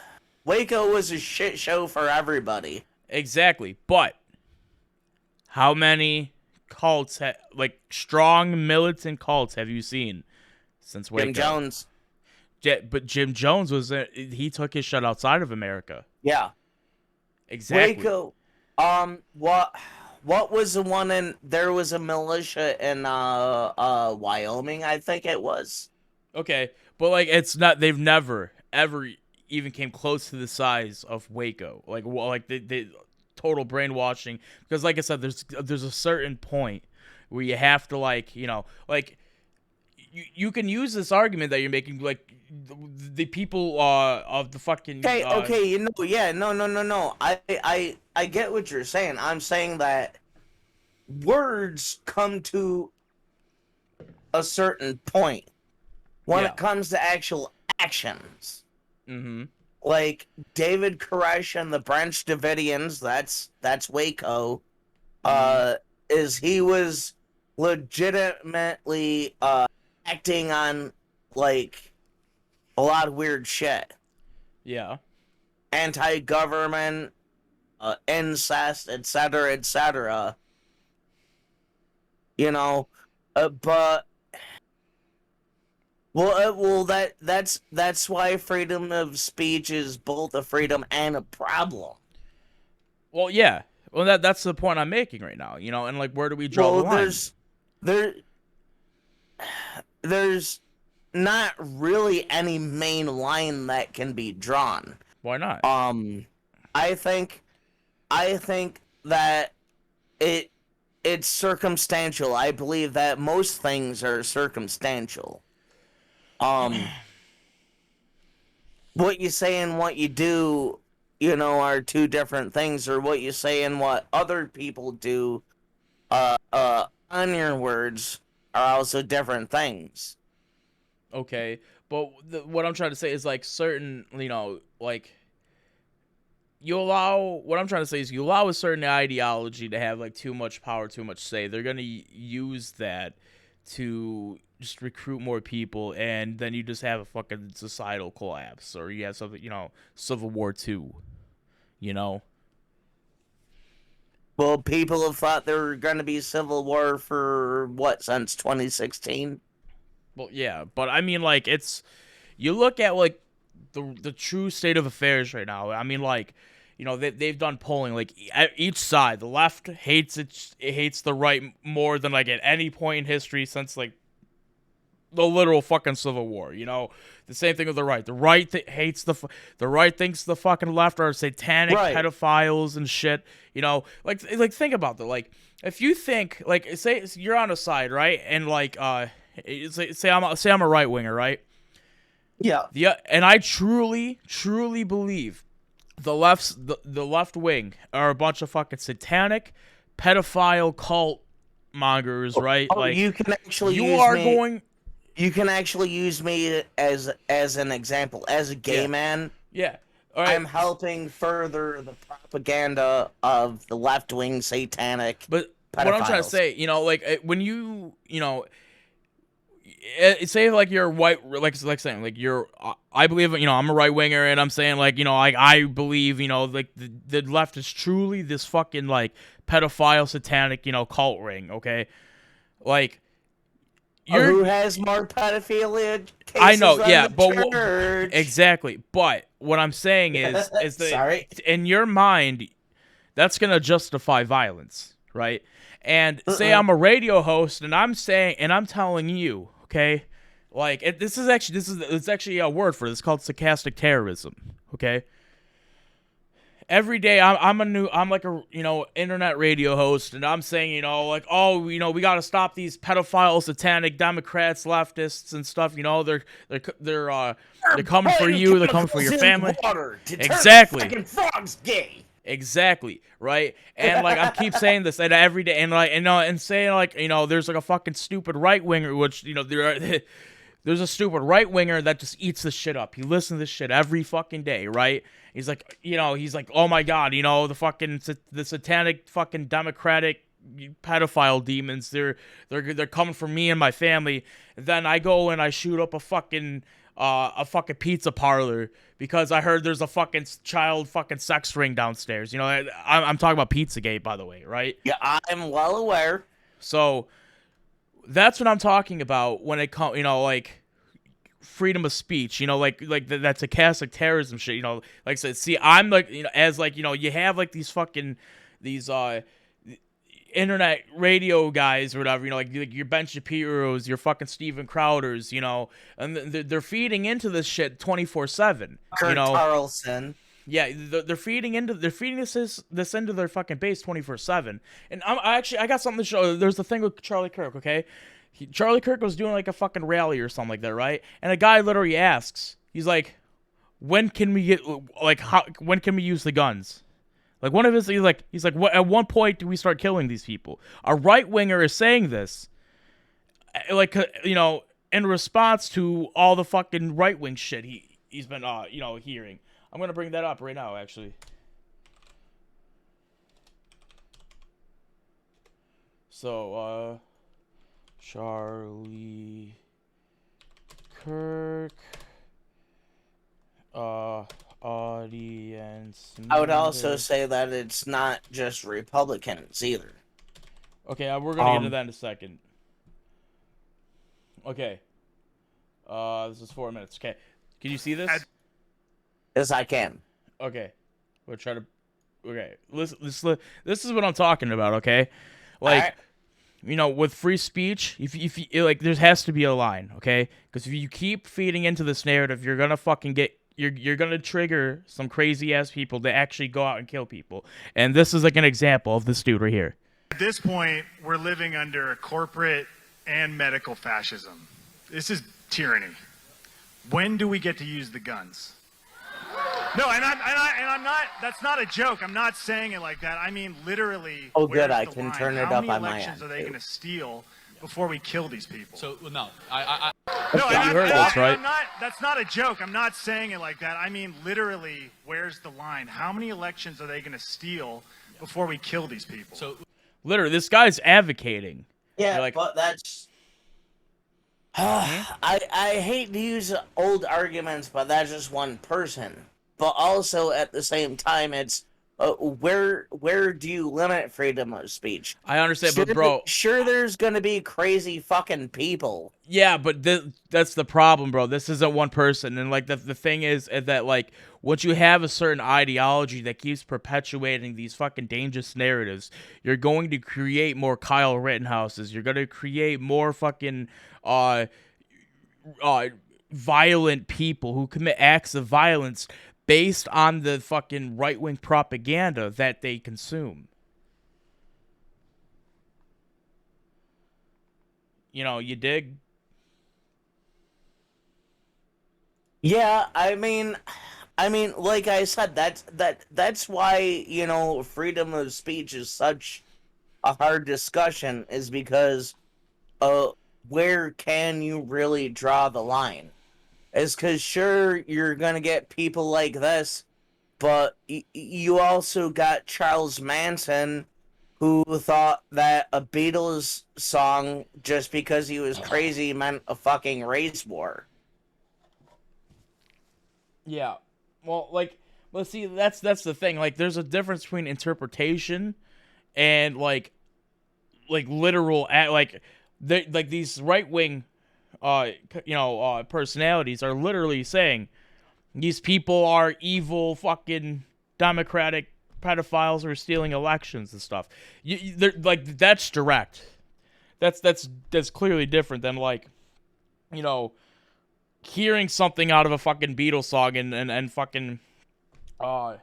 Waco was a shit show for everybody. Exactly, but how many cults, like strong militant cults, have you seen since Waco? Jim Jones. But Jim Jones he took his shot outside of America. Yeah. Exactly. Waco. What was the one in there was a militia in Wyoming, I think it was. Okay, but like it's not. They've never ever even came close to the size of Waco. Like the total brainwashing. Because like I said, there's a certain point where you have to like you can use this argument that you're making, like the people of the fucking Okay, yeah, no. I get what you're saying. I'm saying that words come to a certain point when yeah. it comes to actual actions. Mm-hmm. Like David Koresh and the Branch Davidians, that's Waco. Mm-hmm. Is he was legitimately acting on like a lot of weird shit, Yeah. anti-government, incest, etc., etc. You know, but that's why freedom of speech is both a freedom and a problem. Well, yeah. Well, that's the point I'm making right now. And like, where do we draw the Well, line? there there's not really any main line that can be drawn. Why not? I think that it it's circumstantial. I believe that most things are circumstantial. Um, what you say and what you do, are two different things, or what you say and what other people do On your words are also different things. Okay, but what I'm trying to say is like certain, like you allow. What I'm trying to say is you allow a certain ideology to have like too much power, too much say. They're gonna use that to just recruit more people, and then you just have a fucking societal collapse, or you have something, Civil War II. You know. Well, people have thought there were going to be civil war for what, since 2016? Well, yeah, but I mean, like, it's you look at like the true state of affairs right now. I mean, like, they've done polling. Like, each side, the left hates it hates the right more than like at any point in history since like the literal fucking Civil War. The same thing with the right. The right hates the right thinks the fucking left are satanic Right. pedophiles and shit. Like think about that. Like, if you think like say you're on a side, right, and like say I'm a right winger, right? Yeah. Yeah, and I truly believe the left wing are a bunch of fucking satanic pedophile cult mongers, right? Oh, Like, you can actually you use are me. going. You can actually use me as an example. As a gay man, Yeah. All right. I'm helping further the propaganda of the left wing satanic But pedophiles. what I'm trying to say, like when say like you're white, like saying like you're, I believe, I'm a right winger, and I'm saying like, I believe, like the left is truly this fucking like pedophile satanic, cult ring. Okay, like who has more pedophilia cases I know, than yeah, the but church? exactly. But what I'm saying is that Sorry. in your mind, that's gonna justify violence, right? And say I'm a radio host, and I'm telling you, okay, like it's actually a word for this. It's called stochastic terrorism, okay? Every day I'm like a internet radio host, and I'm saying like, oh, we got to stop these pedophile satanic Democrats, leftists and stuff. They're coming for you. They're coming for your family. Exactly. Fucking frogs gay. Exactly, right? And like I keep saying this and every day, and like and saying like there's like a fucking stupid right winger, which there's a stupid right winger that just eats this shit up. He listens to this shit every fucking day, right? He's like, oh my god, the satanic fucking Democratic pedophile demons, they're coming for me and my family. And then I go and I shoot up a fucking pizza parlor because I heard there's a fucking child fucking sex ring downstairs. I'm talking about Pizzagate, by the way, right? Yeah, I'm well aware. So that's what I'm talking about when it comes, like freedom of speech, like that's a Catholic terrorism shit, like I said. See, I'm like, as like, you have like these fucking these internet radio guys or whatever, like your Ben Shapiro's, your fucking Steven Crowder's, and they're feeding into this shit 24/7. Carlson. Yeah, they're feeding this into their fucking base 24/7. And I got something to show. There's the thing with Charlie Kirk, okay? Charlie Kirk was doing like a fucking rally or something like that, right? And a guy literally asks, he's like, when can we use the guns? Like one of his, he's like, what? At one point do we start killing these people? A right winger is saying this, like in response to all the fucking right wing shit he's been hearing. I'm gonna bring that up right now, actually. So, Charlie Kirk, audience. I would also say that it's not just Republicans either. Okay, we're gonna get into that in a second. Okay. This is 4 minutes. Okay, can you see this? Yes, I can. Okay, we'll try to. Okay, listen. This is what I'm talking about. Okay, like, with free speech, if you like, there has to be a line. Okay, because if you keep feeding into this narrative, you're gonna fucking get. You're gonna trigger some crazy ass people to actually go out and kill people. And this is like an example of this dude right here. At this point, we're living under corporate and medical fascism. This is tyranny. When do we get to use the guns? No, and I'm not. That's not a joke. I'm not saying it like that. I mean, literally. Oh, Where's good. I the can line? turn it How up many on my elections end, are they too. going to steal before we kill these people? So no, No, You heard this, right? I'm not. That's not a joke. I'm not saying it like that. I mean, literally. Where's the line? How many elections are they going to steal before we kill these people? so Literally, this guy's advocating. Yeah, You're like, but that's. I hate to use old arguments, but that's just one person. But also at the same time, it's where do you limit freedom of speech? I understand, Sure, but bro, sure, there's gonna be crazy fucking people. yeah, but that's the problem, bro. This isn't one person, and like the thing is that like once you have a certain ideology that keeps perpetuating these fucking dangerous narratives, you're going to create more Kyle Rittenhouses. You're gonna create more fucking uh violent people who commit acts of violence based on the fucking right wing propaganda that they consume. You know, you dig? Yeah, I mean, like I said, that's why freedom of speech is such a hard discussion, is because uh, where can you really draw the line? Is because sure you're gonna get people like this, but you also got Charles Manson, who thought that a Beatles song just because he was crazy meant a fucking race war. Yeah. Well, like, let's see. That's the thing. Like, there's a difference between interpretation and like literal like these right wing personalities are literally saying these people are evil fucking democratic pedophiles who are stealing elections and stuff. They're like that's direct. That's clearly different than like you know hearing something out of a fucking Beatles song and fucking I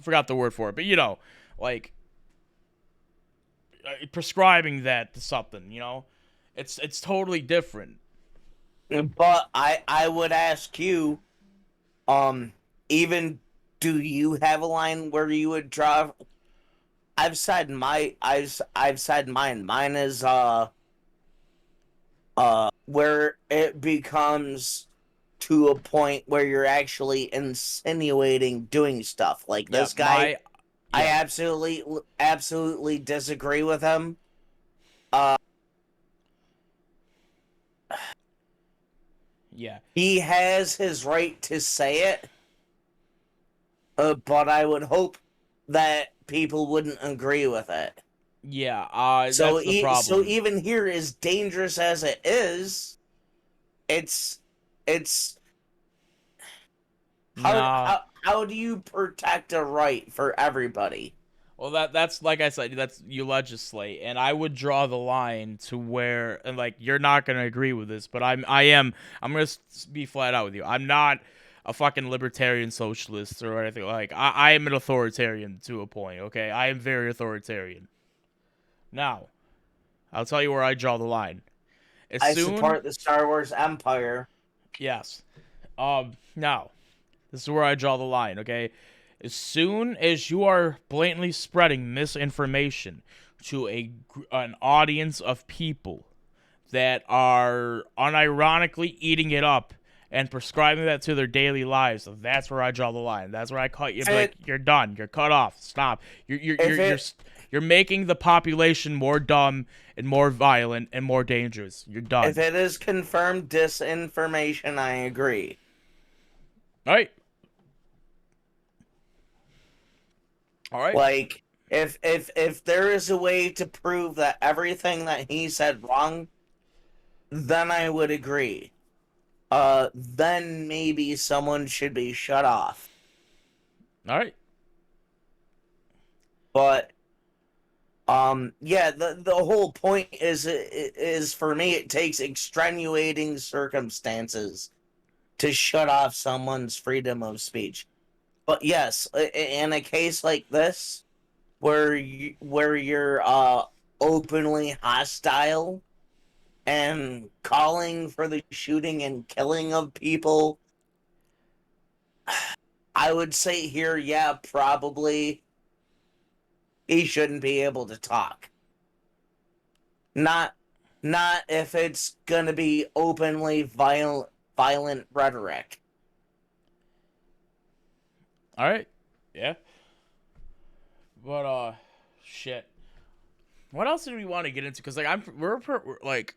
forgot the word for it, but like prescribing that to something. It's totally different. But I would ask you, um, even do you have a line where you would draw? I've said mine. Mine is where it becomes to a point where you're actually insinuating doing stuff like Yeah, this guy. I yeah. absolutely disagree with him. Uh, Yeah. he has his right to say it, but I would hope that people wouldn't agree with it. Yeah, So, that's the problem. so even here, as dangerous as it is, it's it's Nah. how do you protect a right for everybody? Well, that's like I said, that's you legislate, and I would draw the line to where, and like you're not gonna agree with this, but I'm gonna be flat out with you. I'm not a fucking libertarian socialist or anything. Like I am an authoritarian to a point. Okay, I am very authoritarian. Now, I'll tell you where I draw the line. As I soon, support the Star Wars Empire. yes. Now, this is where I draw the line. Okay, as soon as you are blatantly spreading misinformation to an audience of people that are unironically eating it up and prescribing that to their daily lives, that's where I draw the line. That's where I cut you. Like you're done. You're cut off. Stop. You're making the population more dumb and more violent and more dangerous. You're done. If it is confirmed disinformation, I agree. All right. All right. Like if there is a way to prove that everything that he said wrong, then I would agree. Then maybe someone should be shut off. All right. But yeah, the whole point is for me it takes extenuating circumstances to shut off someone's freedom of speech. But yes, in a case like this, where you're openly hostile and calling for the shooting and killing of people, I would say here, yeah, probably he shouldn't be able to talk. Not not if it's gonna be openly violent rhetoric. All right. Yeah. But shit. What else do we want to get into? Because like we're like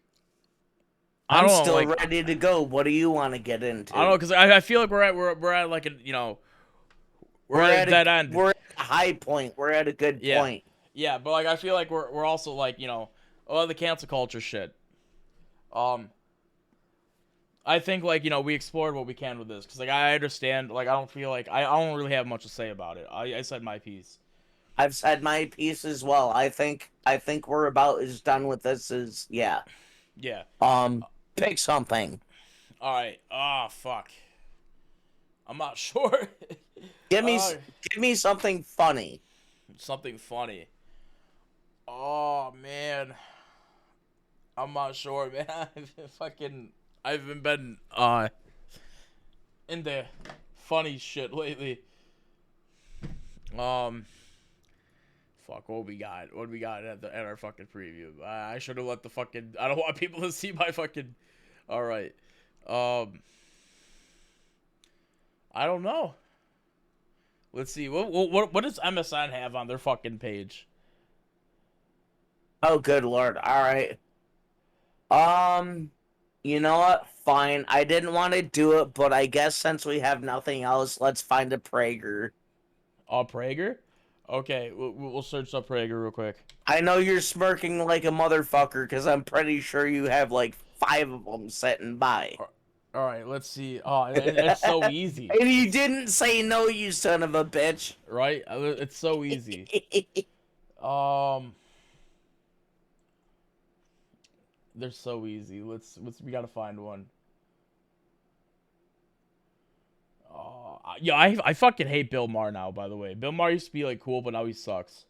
I I'm don't know, still like ready to go. What do you want to get into? I don't know, because I feel like we're at like a we're at a dead end. We're at a high point. We're at a good Yeah. point. Yeah, but like I feel like we're also like the cancel culture shit. I think like we explored what we can with this because like I understand, like I don't feel like I don't really have much to say about it. I said my piece. I've said my piece as well. I think we're about as done with this as yeah. Yeah. Pick something. All right. Ah, fuck. I'm not sure. Give me something funny. Something funny. Oh man, I'm not sure, man. I haven't been into funny shit lately. Fuck, what we got at our fucking preview? I should have let the fucking. I don't want people to see my fucking. All right. I don't know. Let's see. What does MSN have on their fucking page? Oh, good lord. All right. You know what? Fine. I didn't want to do it, but I guess since we have nothing else, let's find a Prager. Prager? Okay, we'll search up Prager real quick. I know you're smirking like a motherfucker because I'm pretty sure you have like 5 of them sitting by. All right, let's see. Oh, it's so easy. And you didn't say no, you son of a bitch. Right? It's so easy. They're so easy. We gotta find one. Yeah, I fucking hate Bill Maher now, by the way. Bill Maher used to be like cool, but now he sucks.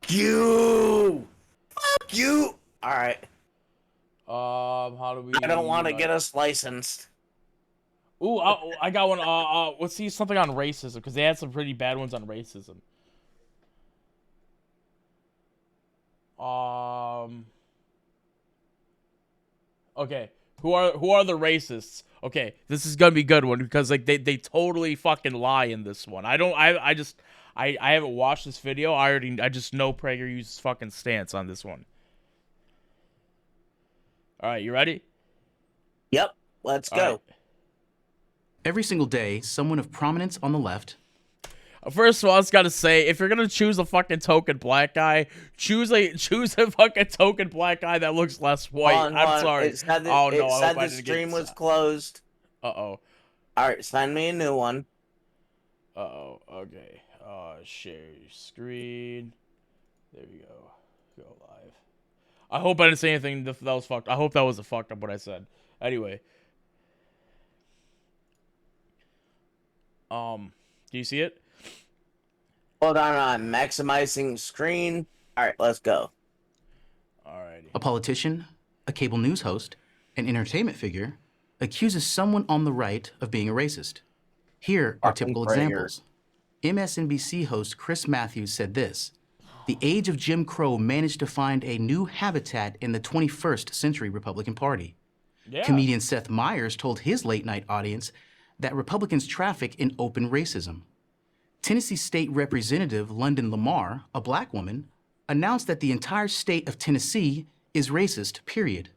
You! Fuck you! Alright. How do we... I don't want to get us licensed. Ooh, I got one. Let's see something on racism, because they had some pretty bad ones on racism. Okay. Who are the racists? Okay, this is gonna be a good one because like they totally fucking lie in this one. I haven't watched this video. I just know Prager uses fucking stance on this one. All right, you ready? Yep, let's go. Right. Every single day, someone of prominence on the left. First of all, I just gotta say, if you're gonna choose a fucking token black guy, choose a fucking token black guy that looks less white. I'm sorry. It said the stream was closed. Uh-oh. Alright, send me a new one. Uh-oh. Okay. Share your screen. There we go. Go live. I hope I didn't say anything that was fucked. I hope that was a fucked up what I said. Anyway. Do you see it? Hold on, I'm maximizing screen. Alright, let's go. Alrighty. A politician, a cable news host, an entertainment figure, accuses someone on the right of being a racist. Here are typical examples. MSNBC host Chris Matthews said this: "The age of Jim Crow managed to find a new habitat in the 21st century Republican Party." Yeah. Comedian Seth Meyers told his late-night audience that Republicans traffic in open racism. Tennessee State Representative London Lamar, a black woman, announced that the entire state of Tennessee is racist, period.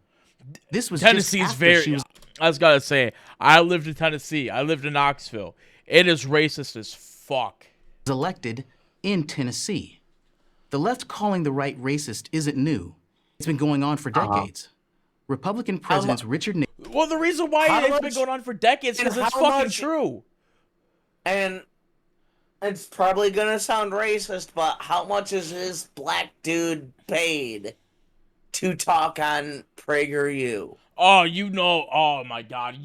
This was Tennessee's just after very... she was I was gotta say, I lived in Tennessee. I lived in Knoxville. It is racist as fuck. elected in Tennessee. The left calling the right racist isn't new. It's been going on for decades. Republican presidents Richard Nixon... Well, the reason why it's been going on for decades is because it's fucking true. And it's probably gonna sound racist, but how much is this black dude paid to talk on PragerU? Oh, oh my god,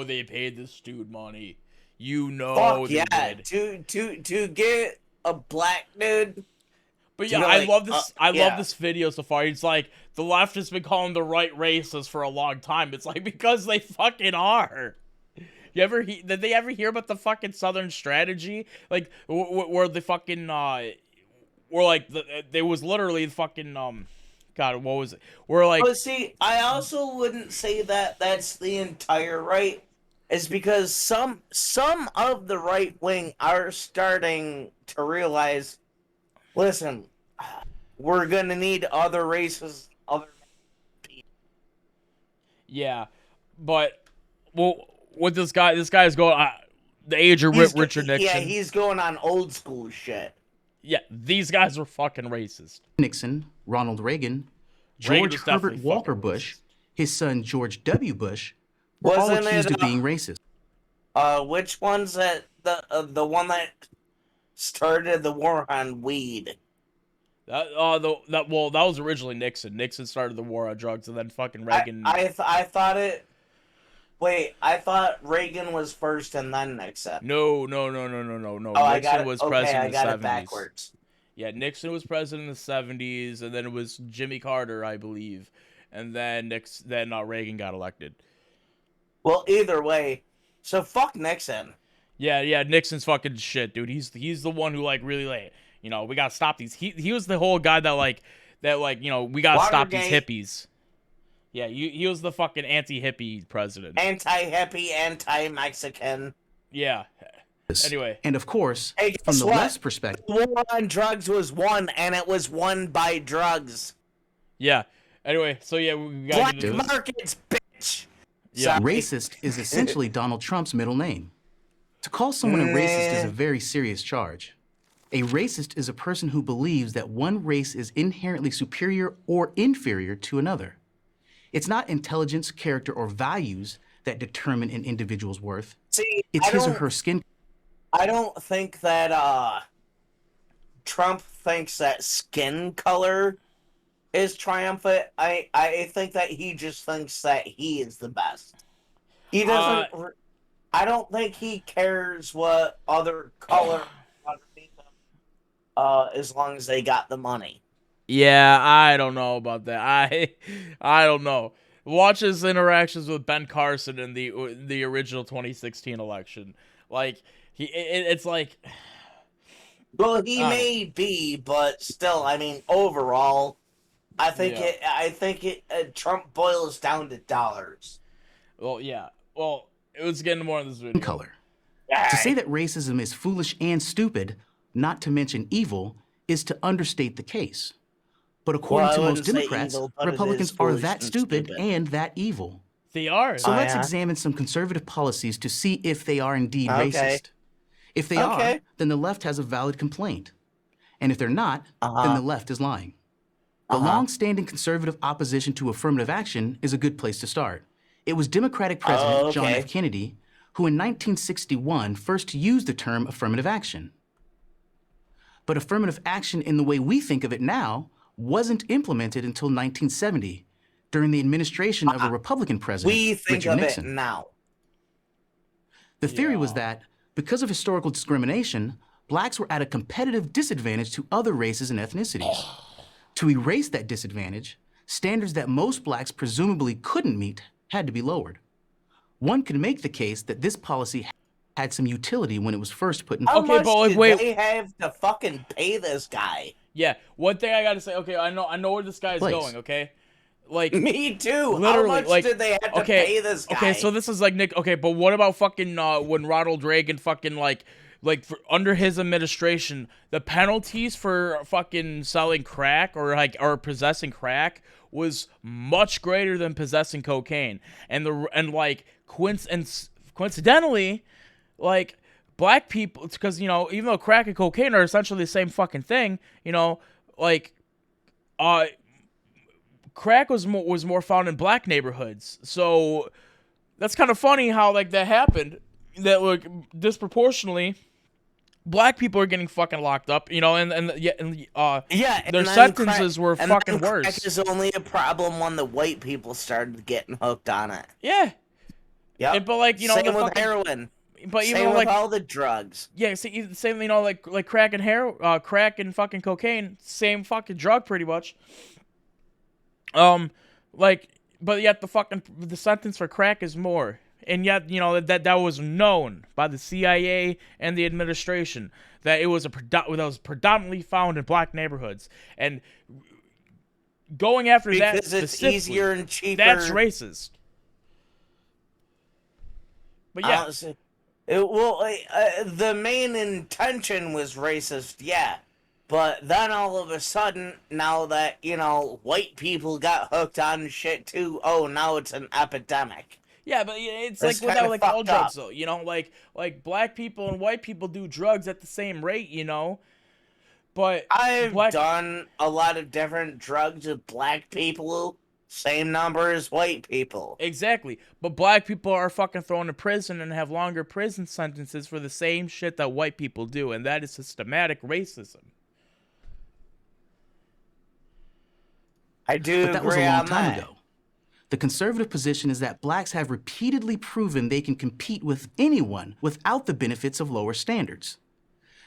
they paid this dude money. Fuck they yeah, did. to get a black dude. But yeah, I love this. I love this video so far. It's like the left has been calling the right racist for a long time. It's like because they fucking are. Did they ever hear about the fucking Southern strategy? Like, where the fucking where like there was literally fucking God, what was it? Where like, But see, I also wouldn't say that that's the entire right. Is because some of the right wing are starting to realize, listen, we're gonna need other races, other people. yeah, but well, what this guy's going. The age of Richard Nixon. Yeah, he's going on old school shit. Yeah, these guys were fucking racist. Nixon, Ronald Reagan, Reagan George was Herbert definitely Walker fucking Bush, racist. his son George W. Bush, were all Wasn't accused it, of being racist. Which one's that the one that started the war on weed? That was originally Nixon. Nixon started the war on drugs, and then fucking Reagan. I thought it. Wait, I thought Reagan was first and then Nixon. No. Oh, Nixon was president in the 70s. It backwards. Yeah, Nixon was president in the 70s, and then it was Jimmy Carter, I believe, and then Reagan got elected. Well, either way, so fuck Nixon. Yeah, Nixon's fucking shit, dude. He's the one who like really like, we gotta stop these. He was the whole guy that we gotta stop these hippies. Yeah, he was the fucking anti-hippie president. Anti-hippie, anti-Mexican. Yeah. Anyway. And of course, hey, from the left's perspective, the war on drugs was won, and it was won by drugs. Yeah. Anyway, so yeah, we got black markets, bitch. Yeah. Racist is essentially Donald Trump's middle name. To call someone a racist is a very serious charge. A racist is a person who believes that one race is inherently superior or inferior to another. It's not intelligence, character, or values that determine an individual's worth. See, it's his or her skin. I don't think that Trump thinks that skin color is triumphant. I think that he just thinks that he is the best. He doesn't. I don't think he cares what other color underneath them, as long as they got the money. Yeah, I don't know about that. I don't know. Watch his interactions with Ben Carson in the original 2016 election. Like it's like. Well, he may be, but still, I mean, overall, I think Trump boils down to dollars. Well, yeah. Well, it was getting more in this video. Color. To say that racism is foolish and stupid, not to mention evil, is to understate the case. But according to most Democrats, Republicans are that stupid and that evil. They are. So let's examine some conservative policies to see if they are indeed racist. If they are, then the left has a valid complaint. And if they're not, then the left is lying. The long-standing conservative opposition to affirmative action is a good place to start. It was Democratic President John F. Kennedy who in 1961 first used the term affirmative action. But affirmative action in the way we think of it now wasn't implemented until 1970, during the administration of a Republican president, Richard Nixon. It now. The theory was that, because of historical discrimination, blacks were at a competitive disadvantage to other races and ethnicities. To erase that disadvantage, standards that most blacks presumably couldn't meet had to be lowered. One could make the case that this policy had some utility when it was first put in place. How much did they have to fucking pay this guy? Yeah, one thing I gotta say, okay, I know where this guy's going, okay? Like me too. Literally, how much did they have to pay this guy? Okay, so this is like Nick. Okay, but what about fucking when Ronald Reagan fucking like under his administration, the penalties for fucking selling crack or possessing crack was much greater than possessing cocaine, and coincidentally, like black people, because even though crack and cocaine are essentially the same fucking thing, crack was more found in black neighborhoods. So that's kind of funny how that happened. That disproportionately, black people are getting fucking locked up. And their sentences were fucking worse. Crack is only a problem when the white people started getting hooked on it. Yeah. Yeah. But same with heroin. But same with all the drugs. Yeah, same. Like crack and crack and fucking cocaine, same fucking drug, pretty much. But yet the sentence for crack is more. and yet, you know, that was known by the CIA and the administration that it was that was predominantly found in black neighborhoods, and going after that because it's specifically, easier and cheaper. that's racist. But yeah, the main intention was racist, yeah. But then all of a sudden, now that, you know, white people got hooked on shit too, oh, now it's an epidemic. yeah, but it's That's like without kinda like all fucked drugs up. though, you know, like black people and white people do drugs at the same rate, you know. But I've done a lot of different drugs with black people, same number as white people. exactly, but black people are fucking thrown in prison and have longer prison sentences for the same shit that white people do, and that is systematic racism. I do But that was a agree long on time that. ago. The conservative position is that blacks have repeatedly proven they can compete with anyone without the benefits of lower standards.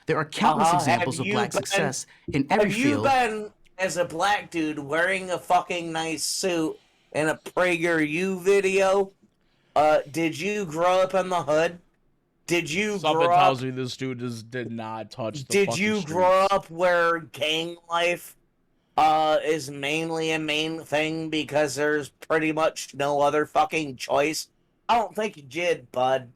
There are countless examples of black success in every Have you field. been, as a black dude, wearing a fucking nice suit in a PragerU video? Did you grow up in the hood? Did you Something grow up? tells me this dude did not touch the Did fucking you streets. grow up where gang life is mainly a main thing because there's pretty much no other fucking choice? I don't think you did, bud.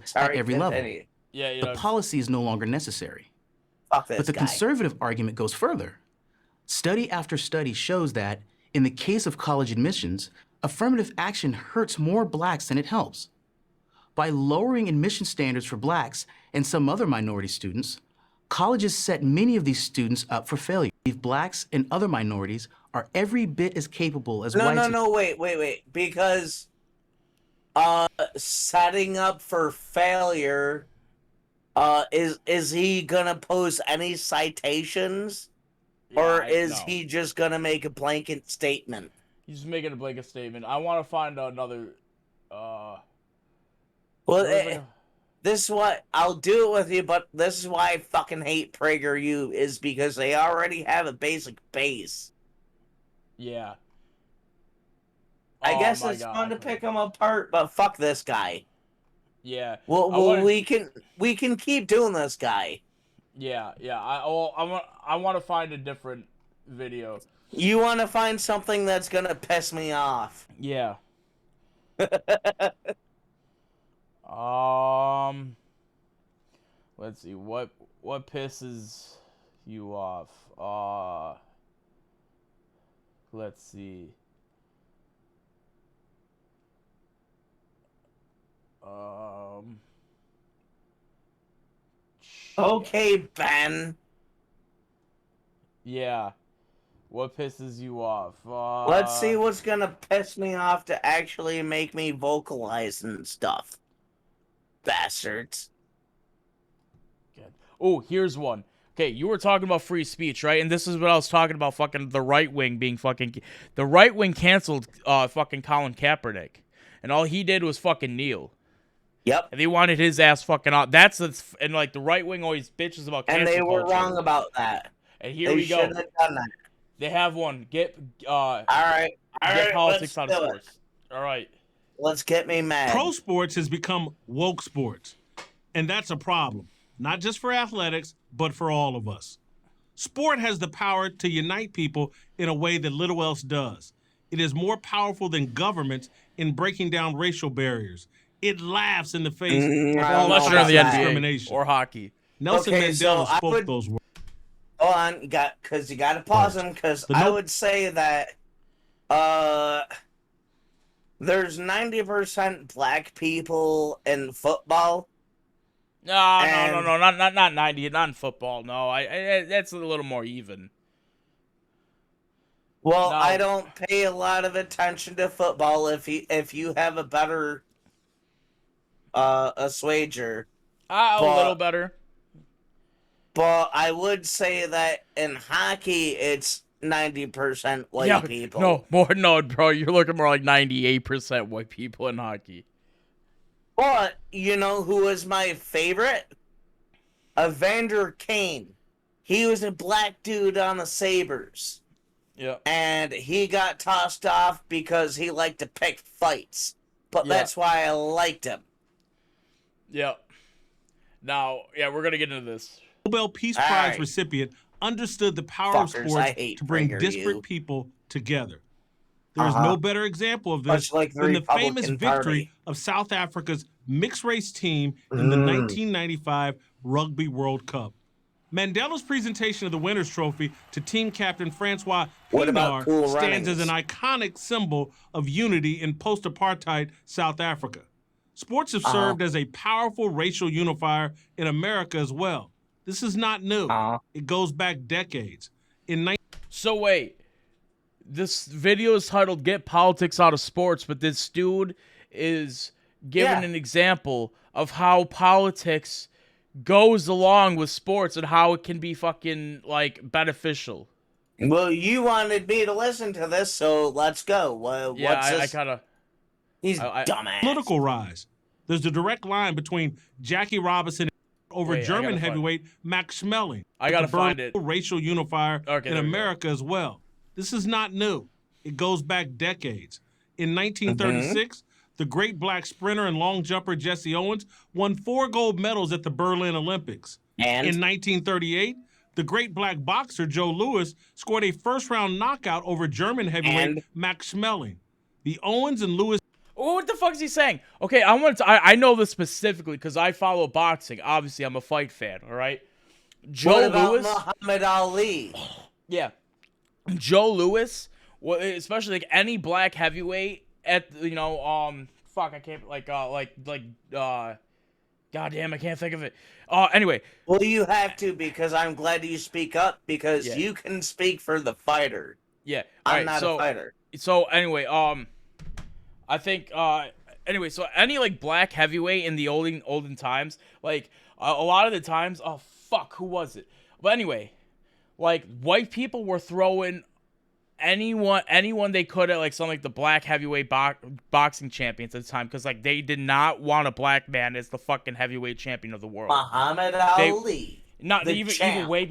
Sorry, at every level. continue. Yeah, you The know, policy is no longer necessary. Fuck this But the guy. conservative argument goes further. Study after study shows that, in the case of college admissions, affirmative action hurts more blacks than it helps. By lowering admission standards for blacks and some other minority students, colleges set many of these students up for failure. Blacks and other minorities are every bit as capable as whites. No, wait. Because setting up for failure, is he gonna post any citations? Or is no. he just gonna make a blanket statement? He's just making a blanket statement. I want to find another. Well, Where's this is what I'll do it with you, but this is why I fucking hate PragerU, is because they already have a basic base. yeah. I Oh guess my it's God, fun to okay. pick them apart, but fuck this guy. Yeah. Well, we can keep doing this guy. Yeah. I want to find a different video. You want to find something that's gonna piss me off? Yeah. Let's see what pisses you off. Let's see. Okay, Ben. Yeah. What pisses you off? Let's see what's gonna piss me off to actually make me vocalize and stuff. Bastards. Oh, here's one. Okay, you were talking about free speech, right? And this is what I was talking about, fucking the right wing being fucking... The right wing canceled fucking Colin Kaepernick. And all he did was fucking kneel. Yep. And they wanted his ass fucking out. And like the right wing always bitches about cancel And they were culture. wrong about that. And here They we go. shouldn't have done that. They have one. Get Alright, politics out let's of do sports. All right. Let's get me mad. Pro sports has become woke sports, and that's a problem, not just for athletics, but for all of us. Sport has the power to unite people in a way that little else does. It is more powerful than governments in breaking down racial barriers. It laughs in the face of all Unless you're in types the of NBA discrimination. or hockey. Nelson Okay, so Mandela I spoke would- those words. Hold on, you got to pause him, because But I no- would say that there's 90% black people in football. No, And- not 90, not in football. No, I that's a little more even. Well, No. I don't pay a lot of attention to football. If you have a better assuager, A But- little better. but I would say that in hockey it's 90% white people. No, bro, you're looking more like 98% white people in hockey. But you know who was my favorite? Evander Kane. He was a black dude on the Sabres. Yeah. And he got tossed off because he liked to pick fights. but Yeah. that's why I liked him. Yeah. Now, yeah, we're gonna get into this. Nobel Peace All Prize right. recipient understood the power of Fuckers, I sports hate to bring Prager, disparate you. people together. There is Uh-huh. no better example of this Much like the than the famous Republican victory Party. of South Africa's mixed race team in the 1995 Rugby World Cup. Mandela's presentation of the winner's trophy to team captain Francois What about Pienaar Cool stands as an Runnings? iconic symbol of unity in post-apartheid South Africa. Sports have served as a powerful racial unifier in America as well. This is not new. It goes back decades. So wait, this video is titled "Get Politics Out of Sports," but this dude is giving an example of how politics goes along with sports and how it can be fucking like beneficial. Well, you wanted me to listen to this, so let's go. Yeah, What's I this? kind of. He's I- dumbass. Political rise. There's a direct line between Jackie Robinson over Wait, I German gotta find heavyweight Max Schmeling. I gotta the find Berlin it. Racial unifier Okay, in there we go. America as well. This is not new. It goes back decades. In 1936, the great black sprinter and long jumper Jesse Owens won 4 gold medals at the Berlin Olympics. And In 1938, the great black boxer Joe Louis scored a first-round knockout over German heavyweight And? Max Schmeling. The Owens and Louis Oh, what the fuck is he saying? Okay, I want to. I know this specifically because I follow boxing. Obviously, I'm a fight fan. All right. Joe what about Louis. Muhammad Ali? Yeah, Joe Louis. Well, especially like any black heavyweight at fuck, I can't goddamn, I can't think of it. Anyway. Well, you have to because I'm glad you speak up because Yeah. you can speak for the fighter. Yeah. I'm not a fighter. So anyway, I think anyway, so any like black heavyweight in the olden times, like a lot of the times, oh fuck, who was it? But anyway, like white people were throwing anyone they could at like something like the black heavyweight boxing champions at the time because like they did not want a black man as the fucking heavyweight champion of the world. Muhammad Ali. Not the even champ. way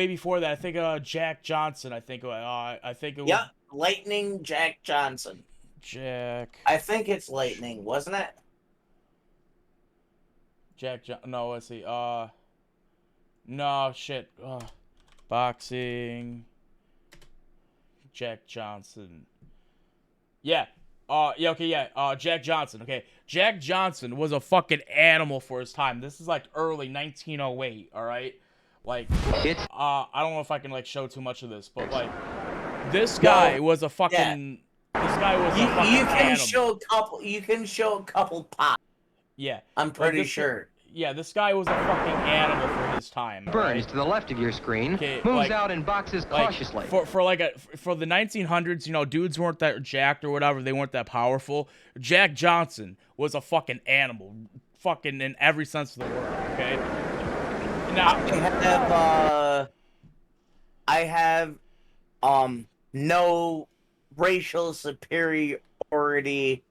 before that. I think Jack Johnson. I think it was Yep, Lightning Jack Johnson. Jack. I think it's Lightning, wasn't it? No, let's see. No shit. Boxing. Jack Johnson. Yeah. Yeah. Okay. Yeah. Jack Johnson. Okay. Jack Johnson was a fucking animal for his time. This is like early 1908. All right. Like, I don't know if I can like show too much of this, but like, this guy was a fucking. This guy was a fucking You can animal. show a couple. You can show a couple pops. Yeah. I'm pretty this- sure. Yeah, this guy was a fucking animal for his time. all Burns right? to the left of your screen, Okay, moves like- out and boxes cautiously. For the 1900s, you know, dudes weren't that jacked or whatever. They weren't that powerful. Jack Johnson was a fucking animal, fucking in every sense of the word. Okay. Now, I have no racial superiority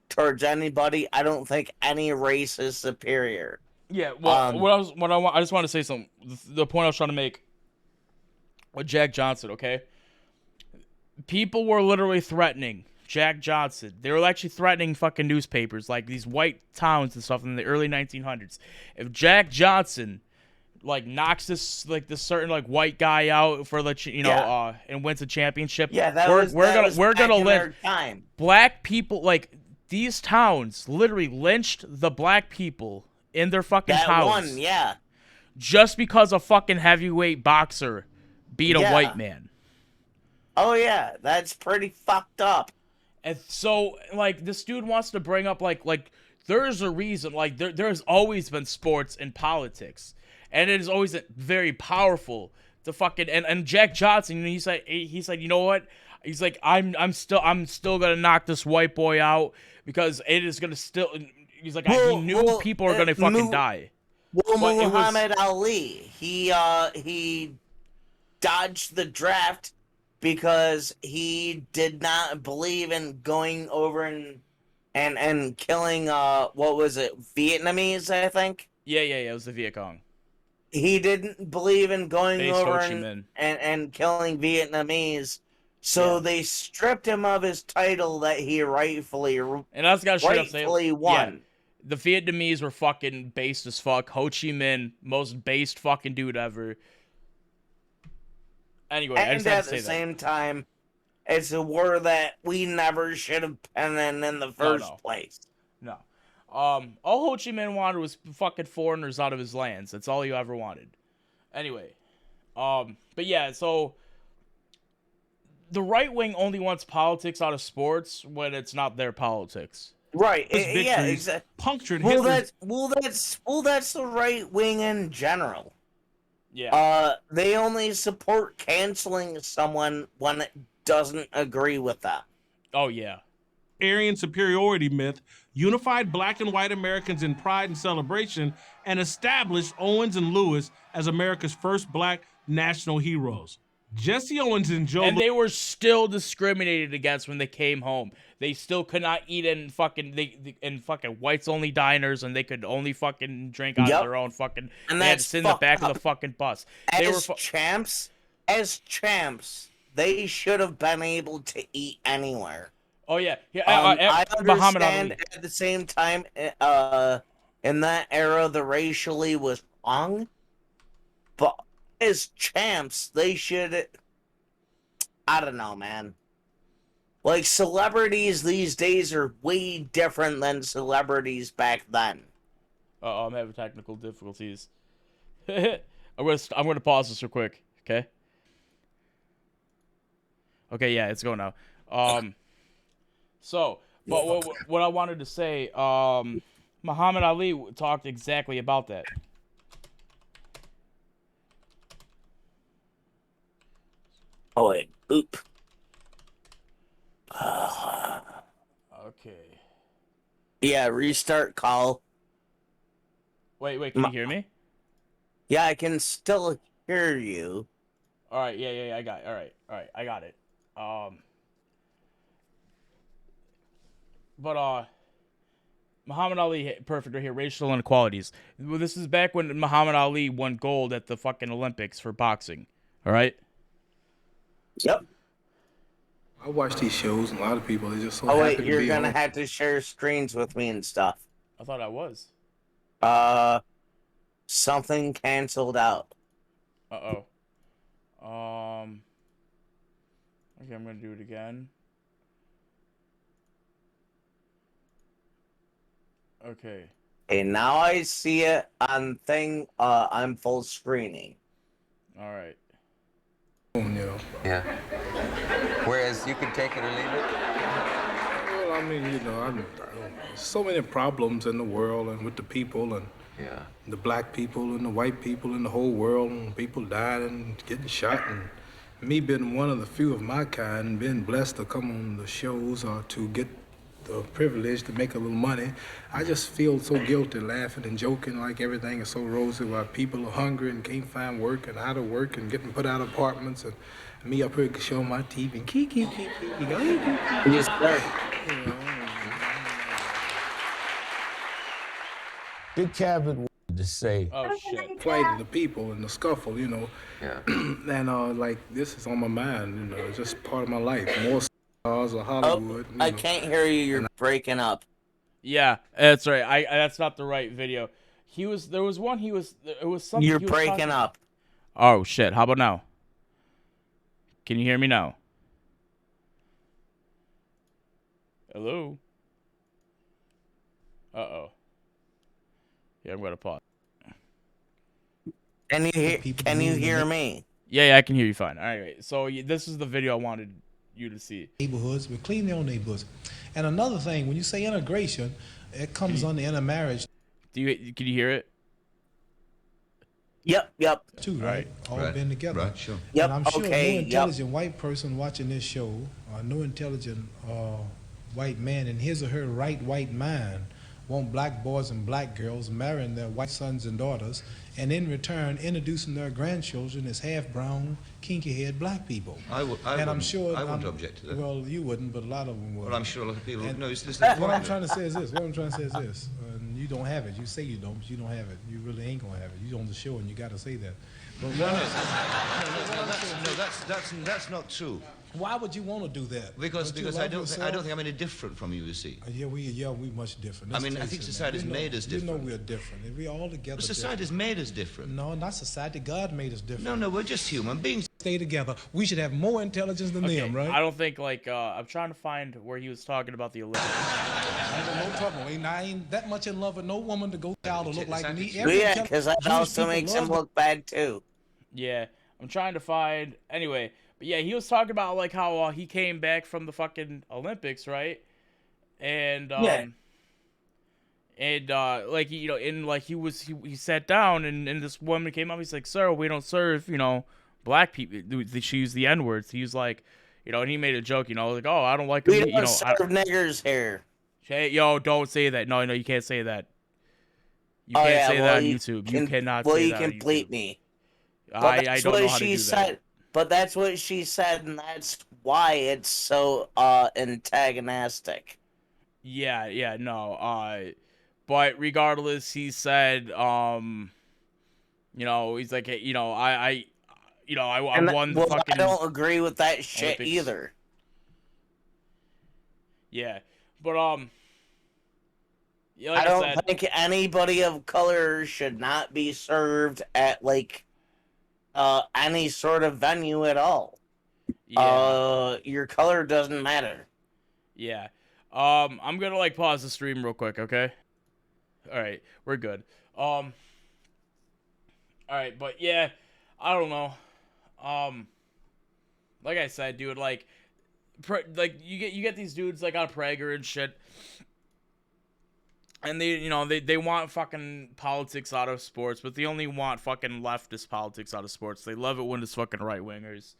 towards anybody. I don't think any race is superior. yeah. Well, I just want to say something. The point I was trying to make with Jack Johnson. Okay. People were literally threatening Jack Johnson. They were actually threatening fucking newspapers, like these white towns and stuff in the early 1900s. If Jack Johnson like knocks this certain like white guy out for and wins a championship, Yeah, we're gonna live live. time. Black people, like these towns literally lynched the black people in their fucking That towns one, yeah. just because a fucking heavyweight boxer beat a Yeah. white man. Oh yeah, that's pretty fucked up. And so, like, this dude wants to bring up, like there's a reason, like, there's always been sports and politics, and it is always very powerful to fucking, and Jack Johnson, he said, you know what? He's like, I'm still gonna knock this white boy out because it is gonna still, he's like, he knew people were gonna fucking die. Well, But it was- Muhammad Ali, he dodged the draft because he did not believe in going over and killing what was it, Vietnamese, I think. Yeah, it was the Viet Cong. He didn't believe in going Based Ho over Chi Minh. and killing Vietnamese So they stripped him of his title that he rightfully And that's got shit up won. Yeah. The Vietnamese were fucking based as fuck. Ho Chi Minh, most based fucking dude ever. Anyway, I just had to say that. And at the same time, it's a war that we never should have been in the first place. No. All Ho Chi Minh wanted was fucking foreigners out of his lands. That's all he ever wanted. Anyway. But yeah, so the right wing only wants politics out of sports when it's not their politics. Right. Yeah, exactly. Punctured that's the right wing in general. Yeah. They only support canceling someone when it doesn't agree with that. Oh yeah. Aryan superiority myth unified black and white Americans in pride and celebration and established Owens and Lewis as America's first black national heroes. Jesse Owens and Joe... And they were still discriminated against when they came home. They still could not eat in fucking whites-only diners, and they could only fucking drink out of their own fucking... And they had to sit in the back of the fucking bus. As champs, they should have been able to eat anywhere. Oh, yeah. I understand at the same time, in that era, the racially was wrong, but as champs, they should... I don't know, man. Like, celebrities these days are way different than celebrities back then. I'm having technical difficulties. I'm gonna pause this real quick, okay? Okay, yeah, it's going now. So, but what I wanted to say, Muhammad Ali talked exactly about that. Oh, wait. Oop. Okay. Yeah, restart call. Wait, can you hear me? Yeah, I can still hear you. All right, yeah, I got it. All right, I got it. But Muhammad Ali, perfect right here, racial inequalities. Well, this is back when Muhammad Ali won gold at the fucking Olympics for boxing. All right? Yep. I watch these shows, and a lot of people are just so Oh, happy wait, to you're be gonna home. have to share screens with me and stuff. I thought I was. Something canceled out. Uh-oh. Okay, I'm gonna do it again. Okay. Okay, now I see it on thing, I'm full screening. All right. You know. Yeah. Whereas you can take it or leave it. Well, I mean, you know, so many problems in the world and with the people and the black people and the white people in the whole world, and people dying and getting shot, and me being one of the few of my kind, being blessed to come on the shows or to get the privilege to make a little money, I just feel so guilty laughing and joking like everything is so rosy while people are hungry and can't find work and out of work and getting put out of apartments, and me up here showing my TV and keep. Yes, sir. Big Cabin to say. Oh shit. Fighting the people and the scuffle, you know. Yeah. And like this is on my mind, you know, it's just part of my life. More stars of Hollywood. Oh, I can't hear you. You're breaking up. Yeah, that's right. That's not the right video. It was something. You're breaking up. Oh shit! How about now? Can you hear me now? Hello. Uh-oh. Yeah, I'm gonna pause. Can you hear me? Yeah, I can hear you fine. All right, so this is the video I wanted you to see. Neighborhoods, we clean their own neighborhoods. And another thing, when you say integration, it comes under intermarriage. Can you hear it? Yep. Too, right? All been together. Right, sure. Yep, And I'm sure okay, no intelligent white person watching this show, or no intelligent white man in his or her right white mind, want black boys and black girls marrying their white sons and daughters, and in return introducing their grandchildren as half-brown, kinky-haired black people. I wouldn't object to that. Well, you wouldn't, but a lot of them would. Well, I'm sure a lot of people. And No, this is what I'm trying to say is this. You don't have it. You say you don't, but you don't have it. You really ain't gonna have it. You on the show and you got to say that. But that's not true. Why would you want to do that? Because Don't you I love don't yourself? think I'm any different from you. You see. Yeah, we much different. I Let's mean, I face think it, man. society's You know- made us You know different. we're different. And we all together. But society's made us different. No, not society. God made us different. No, we're just human beings. Stay together. We should have more intelligence than them, right? I don't think like I'm trying to find where he was talking about the Olympics. I ain't no trouble. I ain't that much in love with no woman to go out to look like me. Well, yeah, because that also makes him look bad too. Yeah, I'm trying to find anyway. But yeah, he was talking about like how he came back from the fucking Olympics, right? And and like you know, and like he sat down and this woman came up. He's like, "Sir, we don't serve black people." She used the N words. He was like, and he made a joke, like, "Oh, I don't like We them." don't serve niggers here. Hey, yo, don't say that. No, you can't say that. You can't say that on YouTube. You cannot say that. Well, you can bleep me. I don't know how to do that. But that's what she said, and that's why it's so antagonistic. Yeah, no. But regardless, he said, he's like, hey, I won the fucking. I don't agree with that shit Olympics. either. Yeah, but yeah, I don't think anybody of color should not be served at like any sort of venue at all. Yeah. Your color doesn't matter. Yeah. I'm gonna like pause the stream real quick, okay? Alright, we're good. Alright, but yeah, I don't know. Like I said, dude, like you get these dudes like on Prager and shit. And they want fucking politics out of sports, but they only want fucking leftist politics out of sports. They love it when it's fucking right wingers.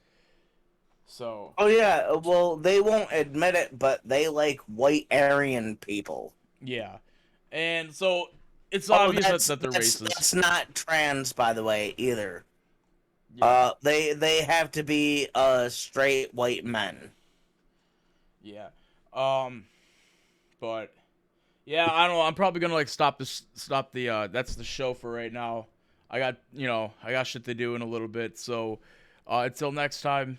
So. Oh yeah, well they won't admit it, but they like white Aryan people. Yeah, and so it's obvious that they're racist. That's not trans, by the way, either. Yeah. They have to be straight white men. Yeah. But. Yeah, I don't know. I'm probably gonna like stop the that's the show for right now. I got shit to do in a little bit. So until next time,